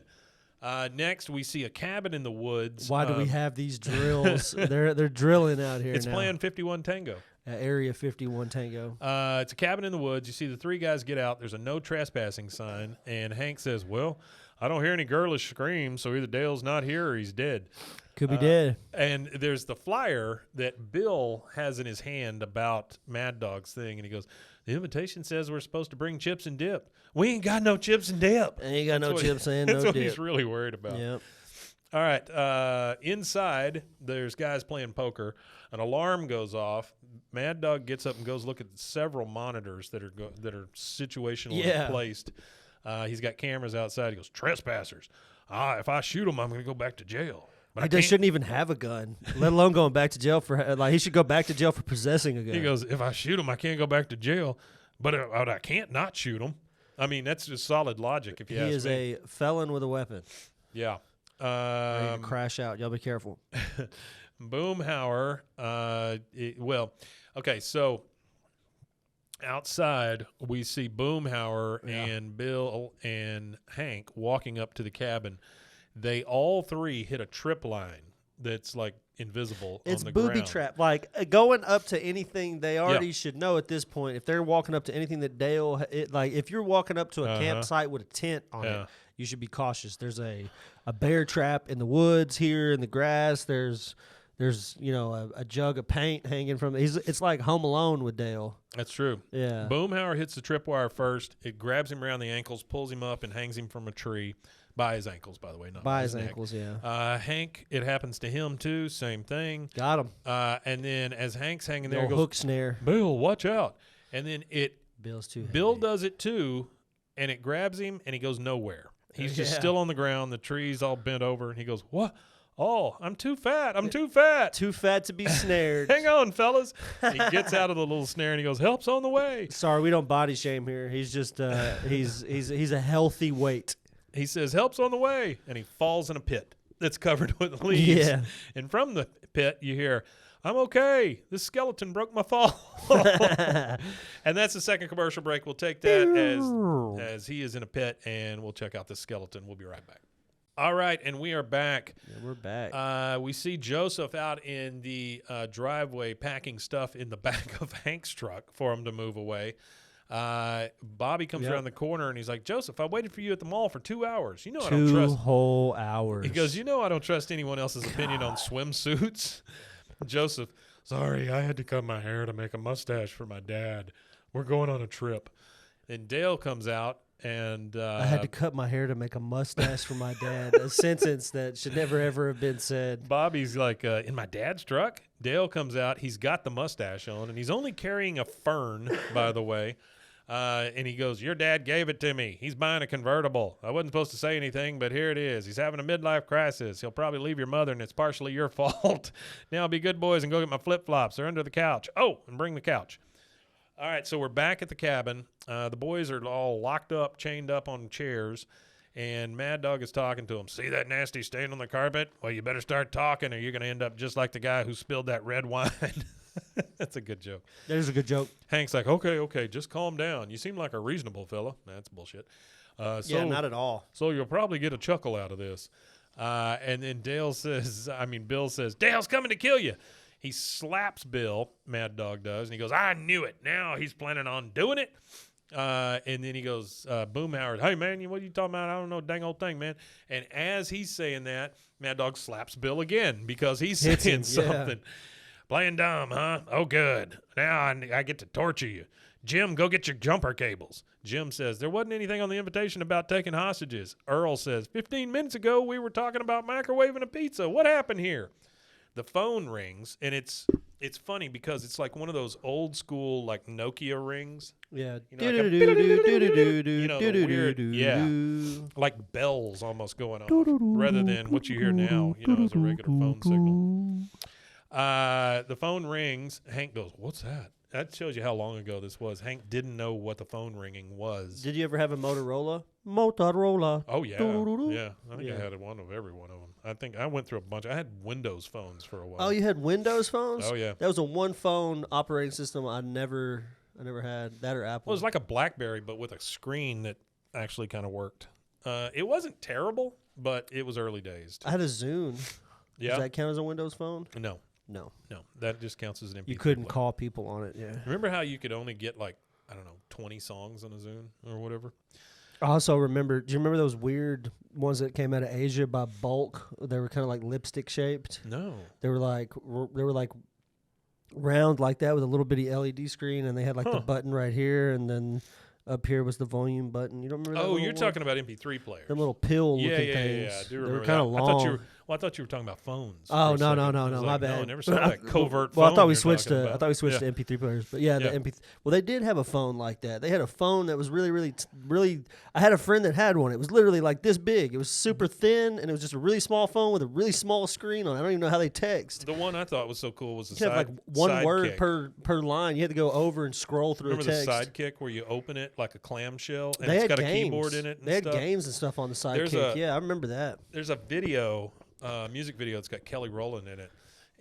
Next, we see a cabin in the woods. Why do we have these drills? They're drilling out here It's now. Plan 51 Tango. Area 51 Tango. It's a cabin in the woods. You see the three guys get out. There's a no trespassing sign. And Hank says, well, I don't hear any girlish screams, so either Dale's not here or he's dead. Could be dead. And there's the flyer that Bill has in his hand about Mad Dog's thing. And he goes, the invitation says we're supposed to bring chips and dip. We ain't got no chips and dip. Ain't got no chips and That's no what dip. he's really worried about. Yep. All right. Inside, there's guys playing poker. An alarm goes off. Mad Dog gets up and goes look at several monitors that are situationally placed. He's got cameras outside. He goes, trespassers. If I shoot them, I'm going to go back to jail. But He shouldn't even have a gun, let alone going back to jail for he should go back to jail for possessing a gun. He goes, if I shoot him, I can't go back to jail. But I can't not shoot him. I mean, that's just solid logic if you ask me. He is a felon with a weapon. Yeah. Ready to crash out. Y'all be careful. Boomhauer. Okay, so outside we see Boomhauer and Bill and Hank walking up to the cabin. They all three hit a trip line that's like invisible It's on the booby ground. trap. Like going up to anything they already should know at this point. If they're walking up to anything that if you're walking up to a campsite with a tent on it, you should be cautious. There's a bear trap in the woods here in the grass. There's a jug of paint hanging from it's like Home Alone with Dale. That's true. Yeah. Boomhauer hits the tripwire first. It grabs him around the ankles, pulls him up, and hangs him from a tree. By his ankles, by the way, not By his his neck. ankles, yeah. Hank, it happens to him too. Same thing. Got him. And then as Hank's hanging there, The he old goes, hook snare. Bill, watch out. And then Bill's too Bill heavy. does it too, and it grabs him, and he goes nowhere. He's just still on the ground. The tree's all bent over, and he goes, what? Oh, I'm too fat. I'm too fat. Too fat to be snared. Hang on, fellas. And he gets out of the little snare, and he goes, help's on the way. Sorry, we don't body shame here. He's just he's a healthy weight. He says, help's on the way, and he falls in a pit that's covered with leaves. Yeah. And from the pit, you hear, I'm okay. This skeleton broke my fall. And that's the second commercial break. We'll take that as he is in a pit, and we'll check out the skeleton. We'll be right back. All right, and we are back. Yeah, we're back. We see Joseph out in the driveway packing stuff in the back of Hank's truck for him to move away. Bobby comes around the corner and he's like, Joseph, I waited for you at the mall for 2 hours. You know I don't 2 trust. whole hours. He goes, I don't trust anyone else's opinion on swimsuits. Joseph, sorry, I had to cut my hair to make a mustache for my dad. We're going on a trip. And Dale comes out and I had to cut my hair to make a mustache for my dad. A sentence that should never ever have been said. Bobby's like, in my dad's truck? Dale comes out. He's got the mustache on, and he's only carrying a fern, by the way. And he goes, your dad gave it to me. He's buying a convertible. I wasn't supposed to say anything, but here it is. He's having a midlife crisis. He'll probably leave your mother, and it's partially your fault. Now be good boys and go get my flip-flops. They're under the couch. Oh, and bring the couch. All right, so we're back at the cabin. The boys are all locked up, chained up on chairs, and Mad Dog is talking to them. See that nasty stain on the carpet? Well, you better start talking, or you're going to end up just like the guy who spilled that red wine. That's a good joke. There's a good joke. Hank's like, okay, just calm down. You seem like a reasonable fella. That's bullshit. Yeah, not at all. So you'll probably get a chuckle out of this. And then Bill says, Dale's coming to kill you. He slaps Bill, Mad Dog does, and he goes, I knew it. Now he's planning on doing it. And then he goes, Boomhauer, hey, man, what are you talking about? I don't know, dang old thing, man. And as he's saying that, Mad Dog slaps Bill again because he's saying something. Playing dumb, huh? Oh, good. Now I get to torture you. Jim, go get your jumper cables. Jim says, there wasn't anything on the invitation about taking hostages. Earl says, 15 minutes ago we were talking about microwaving a pizza. What happened here? The phone rings, and it's funny because it's like one of those old school like Nokia rings. Yeah. The weird, like bells almost going on rather than what you hear now, as a regular phone signal. The phone rings. Hank goes, what's that? That shows you how long ago this was. Hank didn't know what the phone ringing was. Did you ever have a Motorola? Motorola. Oh, yeah. Yeah. I think I had one of every one of them. I think I went through a bunch. I had Windows phones for a while. Oh, you had Windows phones? Oh, yeah. That was a one phone operating system I never had. That or Apple. Well, it was like a BlackBerry, but with a screen that actually kind of worked. It wasn't terrible, but it was early days. I had a Zune. Yeah. Does that count as a Windows phone? No. No. That just counts as an MP3 You couldn't player. call people on it, yeah. Remember how you could only get 20 songs on a Zune or whatever? I also remember, do you remember those weird ones that came out of Asia by bulk? They were kind of like lipstick shaped. No. They were like round like that with a little bitty LED screen, and they had like the button right here, and then up here was the volume button. You don't remember that? Oh, you're talking about MP3 players. Them little pill looking things. Yeah, I do remember. They were kind of long. I thought you were talking about phones. Oh, no, no, my bad. No, I never saw that covert Well, phone I thought we you're switched talking to about. to MP3 players, but yeah, the MP3. Well, they did have a phone like that. They had a phone that was really. I had a friend that had one. It was literally like this big. It was super thin, and it was just a really small phone with a really small screen on it. I don't even know how they text. The one I thought was so cool was the You had like one word sidekick. per line. You had to go over and scroll through Remember a text. the sidekick where you open it like a clamshell and They it's had got games. a keyboard in it and They had stuff? games and stuff on the sidekick. Yeah, I remember that. There's a video, music video that's got Kelly Rowland in it.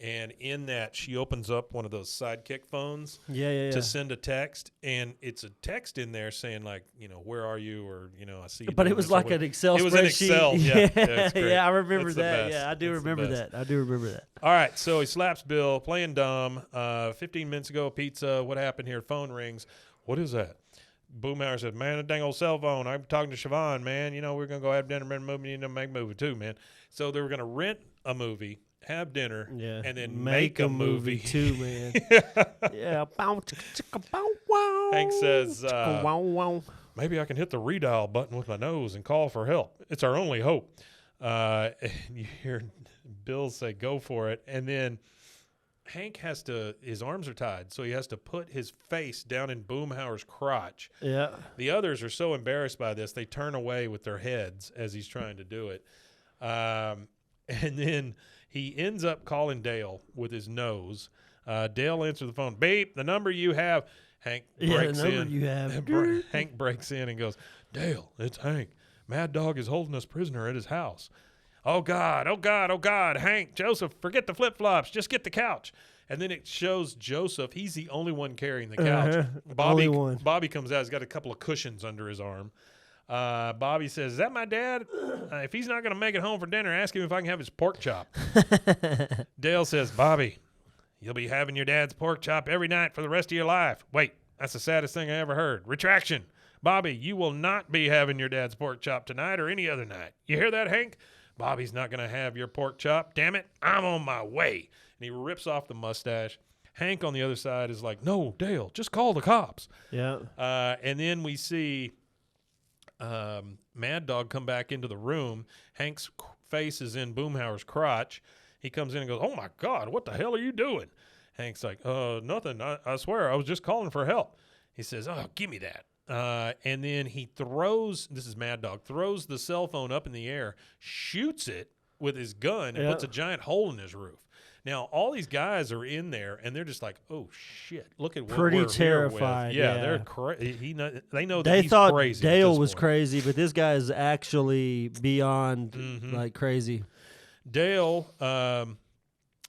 And in that, she opens up one of those sidekick phones to send a text. And it's a text in there saying, like, where are you? Or, I see you. But it was like an Excel spreadsheet. It was in Excel. Yeah, it's great. Yeah, I remember That's the that. best. Yeah, I do That's the remember best. that. I do remember that. All right, so he slaps Bill, playing dumb. 15 minutes ago, pizza. What happened here? Phone rings. What is that? Boomhauer said, man, that dang old cell phone. I'm talking to Siobhan, man. We're going to go have dinner, rent a movie, and make a movie too, man. So they were going to rent a movie, have dinner, and then make a movie too, man. Yeah. Hank says, maybe I can hit the redial button with my nose and call for help. It's our only hope. And you hear Bill say, go for it. And then Hank his arms are tied, so he has to put his face down in Boomhauer's crotch. Yeah. The others are so embarrassed by this, they turn away with their heads as he's trying to do it. And then he ends up calling Dale with his nose. Dale answers the phone. Beep, the number you have. Hank breaks the number in. you have. Hank breaks in and goes, Dale, it's Hank. Mad Dog is holding us prisoner at his house. Oh, God, oh, God, oh, God. Hank, Joseph, forget the flip-flops. Just get the couch. And then it shows Joseph. He's the only one carrying the couch. Only one. Bobby comes out. He's got a couple of cushions under his arm. Bobby says, is that my dad? If he's not going to make it home for dinner, ask him if I can have his pork chop. Dale says, Bobby, you'll be having your dad's pork chop every night for the rest of your life. Wait, that's the saddest thing I ever heard. Retraction. Bobby, you will not be having your dad's pork chop tonight or any other night. You hear that, Hank? Bobby's not going to have your pork chop. Damn it, I'm on my way. And he rips off the mustache. Hank on the other side is like, no, Dale, just call the cops. Yeah. And then we see Mad Dog come back into the room. Hank's face is in Boomhauer's crotch. He comes in and goes, oh, my God, what the hell are you doing? Hank's like, nothing. I swear, I was just calling for help. He says, oh, give me that. And then he throws, this is Mad Dog, throws the cell phone up in the air, shoots it with his gun, and puts a giant hole in his roof. Now, all these guys are in there, and they're just like, oh, shit, look at what Pretty we're terrified, here with. Yeah. They're crazy. They know that They he's thought crazy. Dale was crazy, but this guy is actually beyond like crazy. Dale,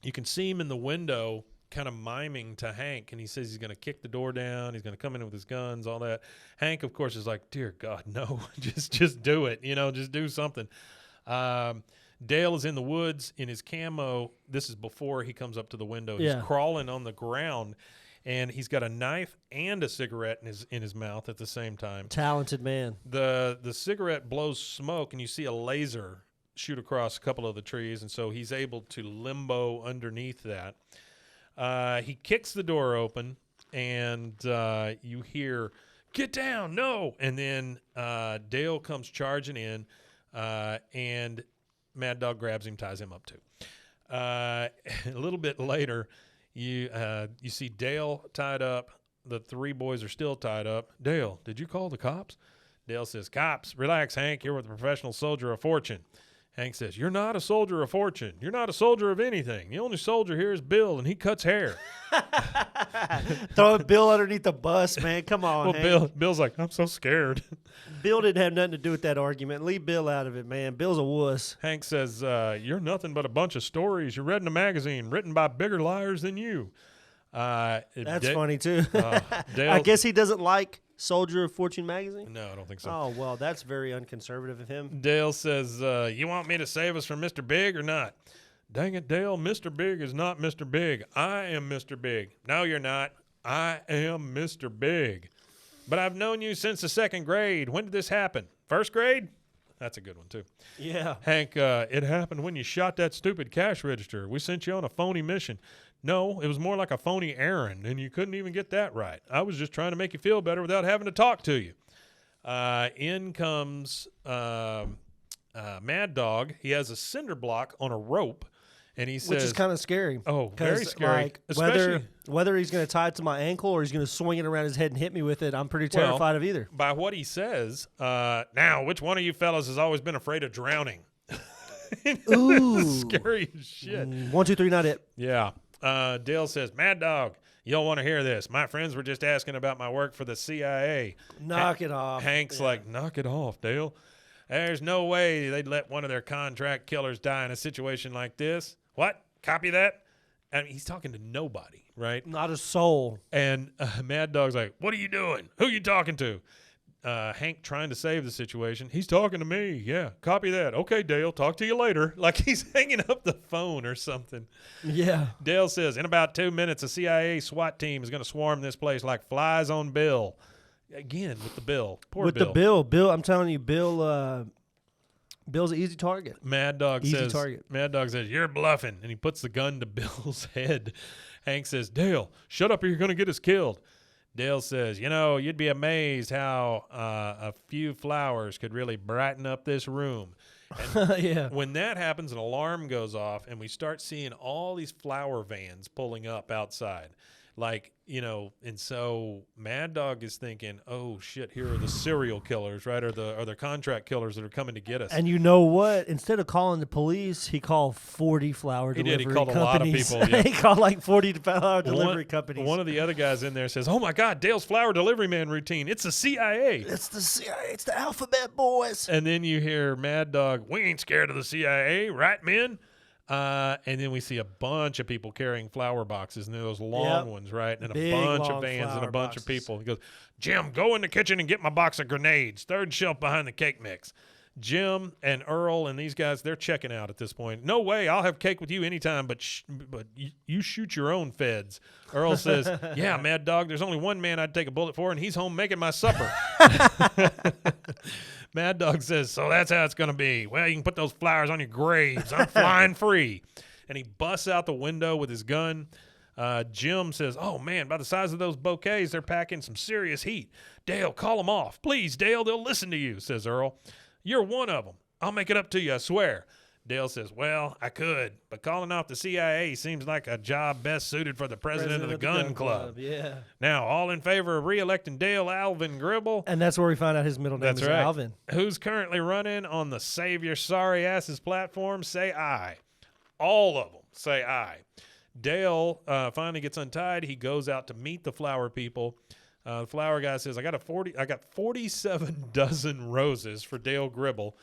you can see him in the window kind of miming to Hank, and he says he's going to kick the door down, he's going to come in with his guns, all that. Hank, of course, is like, dear God, no, just do it, just do something. Dale is in the woods in his camo. This is before he comes up to the window. Yeah. He's crawling on the ground, and he's got a knife and a cigarette in his mouth at the same time. Talented man. The cigarette blows smoke, and you see a laser shoot across a couple of the trees, and so he's able to limbo underneath that. He kicks the door open, and you hear, "Get down, no!" And then Dale comes charging in, and Mad Dog grabs him, ties him up too. A little bit later, you see Dale tied up. The three boys are still tied up. "Dale, did you call the cops?" Dale says, "Cops, relax, Hank. You're with a professional soldier of fortune." Hank says, "You're not a soldier of fortune. You're not a soldier of anything. The only soldier here is Bill, and he cuts hair." Throwing Bill underneath the bus, man. Come on, Well, Hank. Bill's like, "I'm so scared." Bill didn't have nothing to do with that argument. Leave Bill out of it, man. Bill's a wuss. Hank says, "You're nothing but a bunch of stories you read in a magazine written by bigger liars than you." That's funny, too. Dale, I guess he doesn't like Soldier of Fortune magazine? No, I don't think so. Oh, well, that's very unconservative of him. Dale says, "You want me to save us from Mr. Big or not?" "Dang it, Dale, Mr. Big is not Mr. Big. I am Mr. Big." "No, you're not. I am Mr. Big. But I've known you since the 2nd grade. When did this happen? 1st grade?" That's a good one, too. Yeah. "Hank, it happened when you shot that stupid cash register. We sent you on a phony mission." "No, it was more like a phony errand, and you couldn't even get that right. I was just trying to make you feel better without having to talk to you." In comes Mad Dog. He has a cinder block on a rope, and he says, Which is kind of scary. "Oh, very scary." Like, Especially whether he's going to tie it to my ankle or he's going to swing it around his head and hit me with it, I'm pretty terrified of either. by what he says, "Now, which one of you fellas has always been afraid of drowning?" Ooh. Scary as shit. 1, 2, 3, not it. Yeah. Dale says, "Mad Dog, you'll want to hear this. My friends were just asking about my work for the CIA." Knock it off. Hank's like, "Knock it off, Dale. There's no way they'd let one of their contract killers die in a situation like this." "What? Copy that?" I mean, he's talking to nobody, right? Not a soul. And Mad Dog's like, "What are you doing? Who you talking to?" Hank trying to save the situation. "He's talking to me. Yeah, copy that. Okay, Dale, talk to you later." Like he's hanging up the phone or something. Yeah. Dale says, "In about 2 minutes, a CIA SWAT team is going to swarm this place like flies on Bill." Again, with the Bill. Poor With Bill. the Bill, I'm telling you, Bill's an easy target. Mad Dog Easy says, target. "Mad Dog says, you're bluffing." And he puts the gun to Bill's head. Hank says, "Dale, shut up or you're going to get us killed." Dale says, "You'd be amazed how a few flowers could really brighten up this room." And Yeah. when that happens, an alarm goes off, and we start seeing all these flower vans pulling up outside. And so Mad Dog is thinking, "Oh, shit, here are the serial killers, right? Or the contract killers that are coming to get us." And you know what? Instead of calling the police, he called 40 flower He delivery did. He called companies. a lot of people, yeah. He called like 40 flower delivery companies. One of the other guys in there says, "Oh, my God, Dale's flower delivery man routine. It's the CIA." It's the CIA. It's the Alphabet Boys. And then you hear Mad Dog, "We ain't scared of the CIA, right, men?" And then we see a bunch of people carrying flower boxes, and they're those long ones, right? And Big, a bunch long of vans and a flower bunch boxes. of people. He goes, "Jim, go in the kitchen and get my box of grenades. 3rd shelf behind the cake mix." Jim and Earl and these guys, they're checking out at this point. "No way, I'll have cake with you anytime, but you shoot your own feds." Earl says, "Yeah, Mad Dog, there's only one man I'd take a bullet for, and he's home making my supper." Mad Dog says, "So that's how it's going to be. Well, you can put those flowers on your graves. I'm flying free." And he busts out the window with his gun. Jim says, "Oh, man, by the size of those bouquets, they're packing some serious heat. Dale, call them off. Please, Dale, they'll listen to you," says Earl. "You're one of them. I'll make it up to you, I swear." Dale says, "Well, I could, but calling off the CIA seems like a job best suited for the president of the Gun Club. Yeah. Now, all in favor of re-electing Dale Alvin Gribble, And that's where we find out his middle name That's is right. Alvin. who's currently running on the Save Your Sorry Asses platform, say aye." All of them say aye. Dale finally gets untied. He goes out to meet the flower people. The flower guy says, I got 47 dozen roses for Dale Gribble.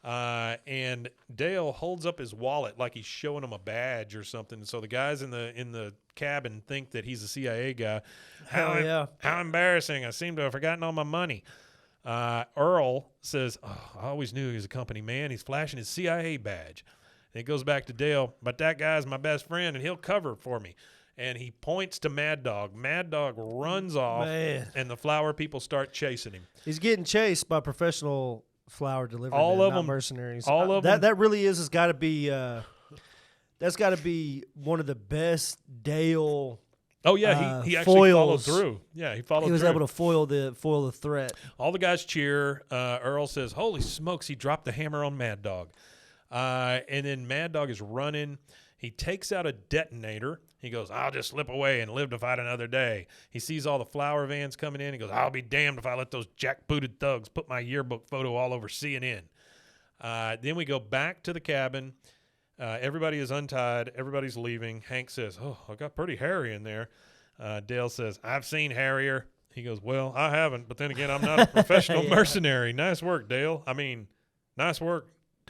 And Dale holds up his wallet like he's showing him a badge or something. So the guys in the cabin think that he's a CIA guy. Hell yeah. How embarrassing. I seem to have forgotten all my money. Earl says, "Oh, I always knew he was a company man. He's flashing his CIA badge." And it goes back to Dale, but that guy's my best friend, and he'll cover for me. And he points to Mad Dog. Mad Dog runs off, and the flower people start chasing him. He's getting chased by professional flower delivery All men, of not them- mercenaries. all of them- That really has got to be that's got to be one of the best Dale. Oh, yeah, he actually followed foils. through. Yeah, he followed He was through. able to foil the threat. All the guys cheer. Earl says, holy smokes, he dropped the hammer on Mad Dog. And then Mad Dog is running. He takes out a detonator. He goes, I'll just slip away and live to fight another day. He sees all the flower vans coming in. He goes, I'll be damned if I let those jackbooted thugs put my yearbook photo all over CNN. Then we go back to the cabin. Everybody is untied. Everybody's leaving. Hank says, oh, I got pretty hairy in there. Dale says, I've seen hairier. He goes, well, I haven't. But then again, I'm not a professional mercenary. Nice work, Dale. Nice work,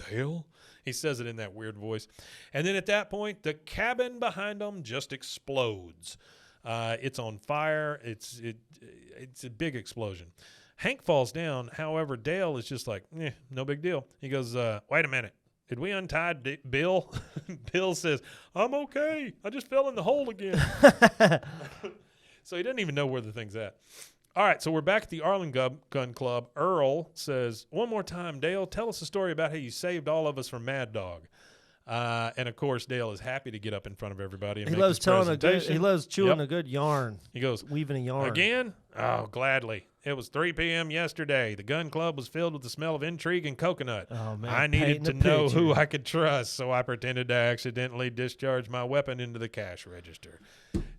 Dale. He says it in that weird voice. And then at that point, the cabin behind them just explodes. It's on fire. It's a big explosion. Hank falls down. However, Dale is just like, no big deal. He goes, wait a minute. Did we untie Bill? Bill says, I'm okay. I just fell in the hole again. So he doesn't even know where the thing's at. All right, so we're back at the Arlen Gun Club. Earl says, one more time, Dale, tell us a story about how you saved all of us from Mad Dog. And, of course, Dale is happy to get up in front of everybody and He make loves his telling presentation. he loves chewing Yep. a good yarn. He goes, Weaving a yarn. again? Oh, gladly. It was 3 p.m. yesterday. The gun club was filled with the smell of intrigue and coconut. Oh, man, I needed to painting a know picture. who I could trust, so I pretended to accidentally discharge my weapon into the cash register.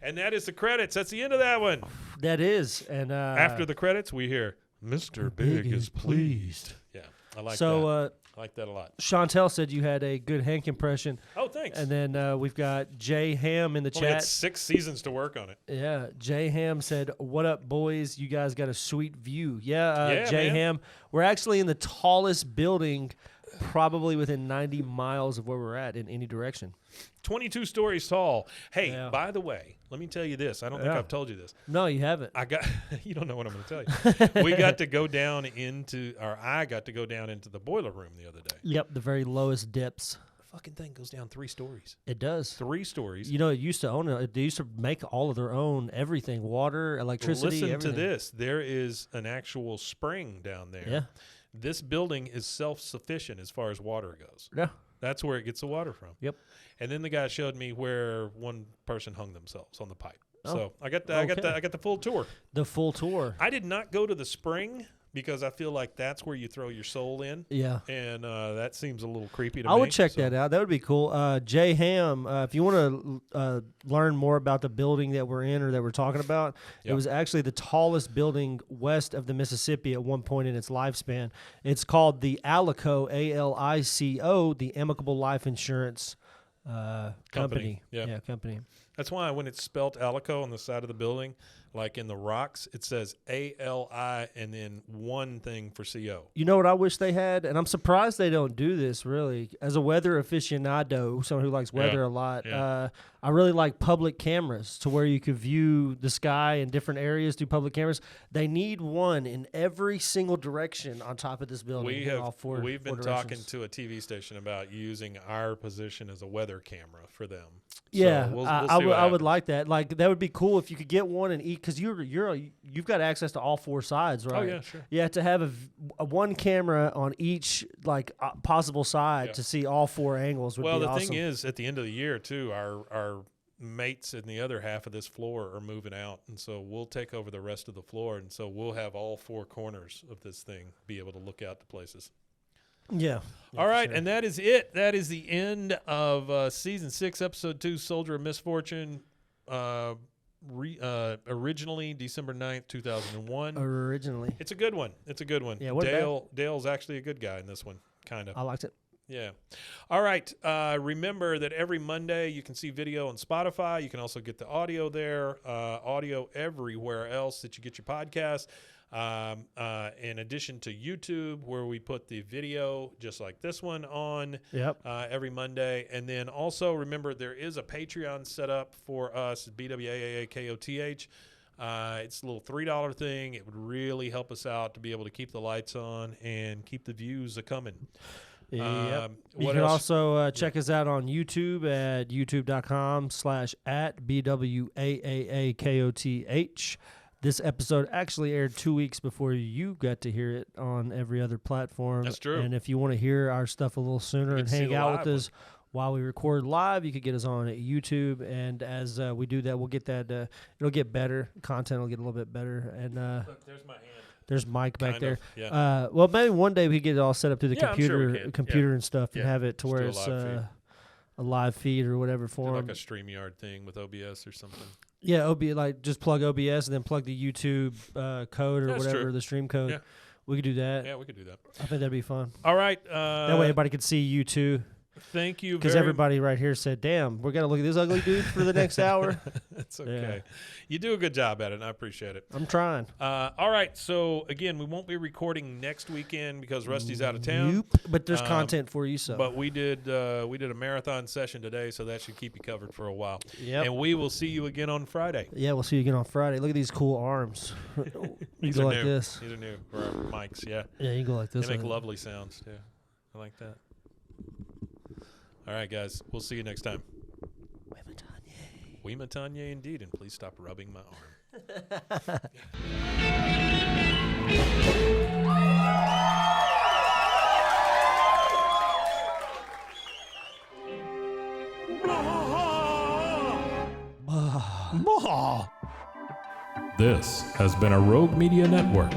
And that is the credits. That's the end of that one. That is. And After the credits, we hear, Mr. Big is pleased. Yeah, I like that. I like that a lot. Chantel said you had a good Hank impression. Oh, thanks. And then we've got Jay Ham in the Only had chat. 6 seasons to work on it. Yeah, Jay Ham said, "What up, boys? You guys got a sweet view." Yeah, Jay man. Ham. We're actually in the tallest building, probably within 90 miles of where we're at in any direction. 22 stories tall. Hey, Yeah. by the way, let me tell you this. I don't think Yeah. I've told you this. No, you haven't. You don't know what I'm going to tell you. I got to go down into the boiler room the other day. Yep, the very lowest depths. The fucking thing goes down 3 stories. It does. 3 stories. You know, it used to own it. They used to make all of their own everything: water, electricity. Listen everything. to this. There is an actual spring down there. Yeah. This building is self-sufficient as far as water goes. Yeah. That's where it gets the water from. Yep. And then the guy showed me where one person hung themselves on the pipe. Oh, So I got the full tour. The full tour. I did not go to the spring because I feel like that's where you throw your soul in. Yeah. And that seems a little creepy to me. I would check so. that out. That would be cool. Jay Ham, if you want to learn more about the building that we're in or that we're talking about, it Yep. was actually the tallest building west of the Mississippi at one point in its lifespan. It's called the Alico, ALICO, the Amicable Life Insurance Company. Yep. Yeah, company. That's why when it's spelt Alico on the side of the building, like in the rocks, it says ALI and then one thing for CO. You know what I wish they had? And I'm surprised they don't do this, really. As a weather aficionado, someone who likes weather Yeah. a lot, Yeah. I really like public cameras to where you could view the sky in different areas through public cameras. They need one in every single direction on top of this building. We've been talking directions. to a TV station about using our position as a weather camera for them. Yeah, so we'll I see what would happens. like that. Like that would be cool if you could get one and eat because you've got access to all 4 sides, right? Oh, yeah, sure. Yeah, to have a one camera on each possible side Yeah. to see all 4 angles would Well, be the awesome. thing is, at the end of the year, too, our mates in the other half of this floor are moving out, and so we'll take over the rest of the floor, and so we'll have all 4 corners of this thing be able to look out to places. Yeah. All right, and that is it. That is the end of Season 6, Episode 2, Soldier of Misfortune, originally December 9th, 2001. Originally, It's a good one. Yeah, what Dale's actually a good guy in this one, kind of. I liked it. Yeah. All right. Remember that every Monday you can see video on Spotify. You can also get the audio there, audio everywhere else that you get your podcast. In addition to YouTube, where we put the video just like this one on every Monday. And then also remember there is a Patreon set up for us, BWAAKOTH. It's a little $3 thing. It would really help us out to be able to keep the lights on and keep the views a-coming. Yep. You What can else? also check us out on YouTube at youtube.com/@BWAAAKOTH. This episode actually aired 2 weeks before you got to hear it on every other platform. That's true. And if you want to hear our stuff a little sooner You and can see hang the out live with us while we record live, you could get us on at YouTube. And as we do that, we'll get that. It'll get better. Content will get a little bit better. And Look, there's my hand. there's Mike back Kind there. of, yeah. Well, maybe one day we could get it all set up through the Yeah, I'm sure we computer can. and stuff, and Yeah. have it to Just where do a it's live feed. a live feed or whatever Do for like 'em. a StreamYard thing with OBS or something. Yeah, like just plug OBS and then plug the YouTube code or That's whatever, true. the stream code. Yeah. We could do that. Yeah, we could do that. I think that'd be fun. All right. That way everybody could see you too. Thank you Because very everybody right here said, damn, we're going to look at this ugly dude for the next hour. It's okay. You do a good job at it, and I appreciate it. I'm trying. All right. So, again, we won't be recording next weekend because Rusty's out of town. Nope. But there's content for you, so. But we did a marathon session today, so that should keep you covered for a while. Yep. And we will see you again on Friday. Yeah, we'll see you again on Friday. Look at these cool arms. You go like new. this. These are new for our mics, yeah. Yeah, you go like this. They make on it. lovely sounds, too. I like that. All right, guys. We'll see you next time. Oui, Matanye, indeed. And please stop rubbing my arm. This has been a Rogue Media Network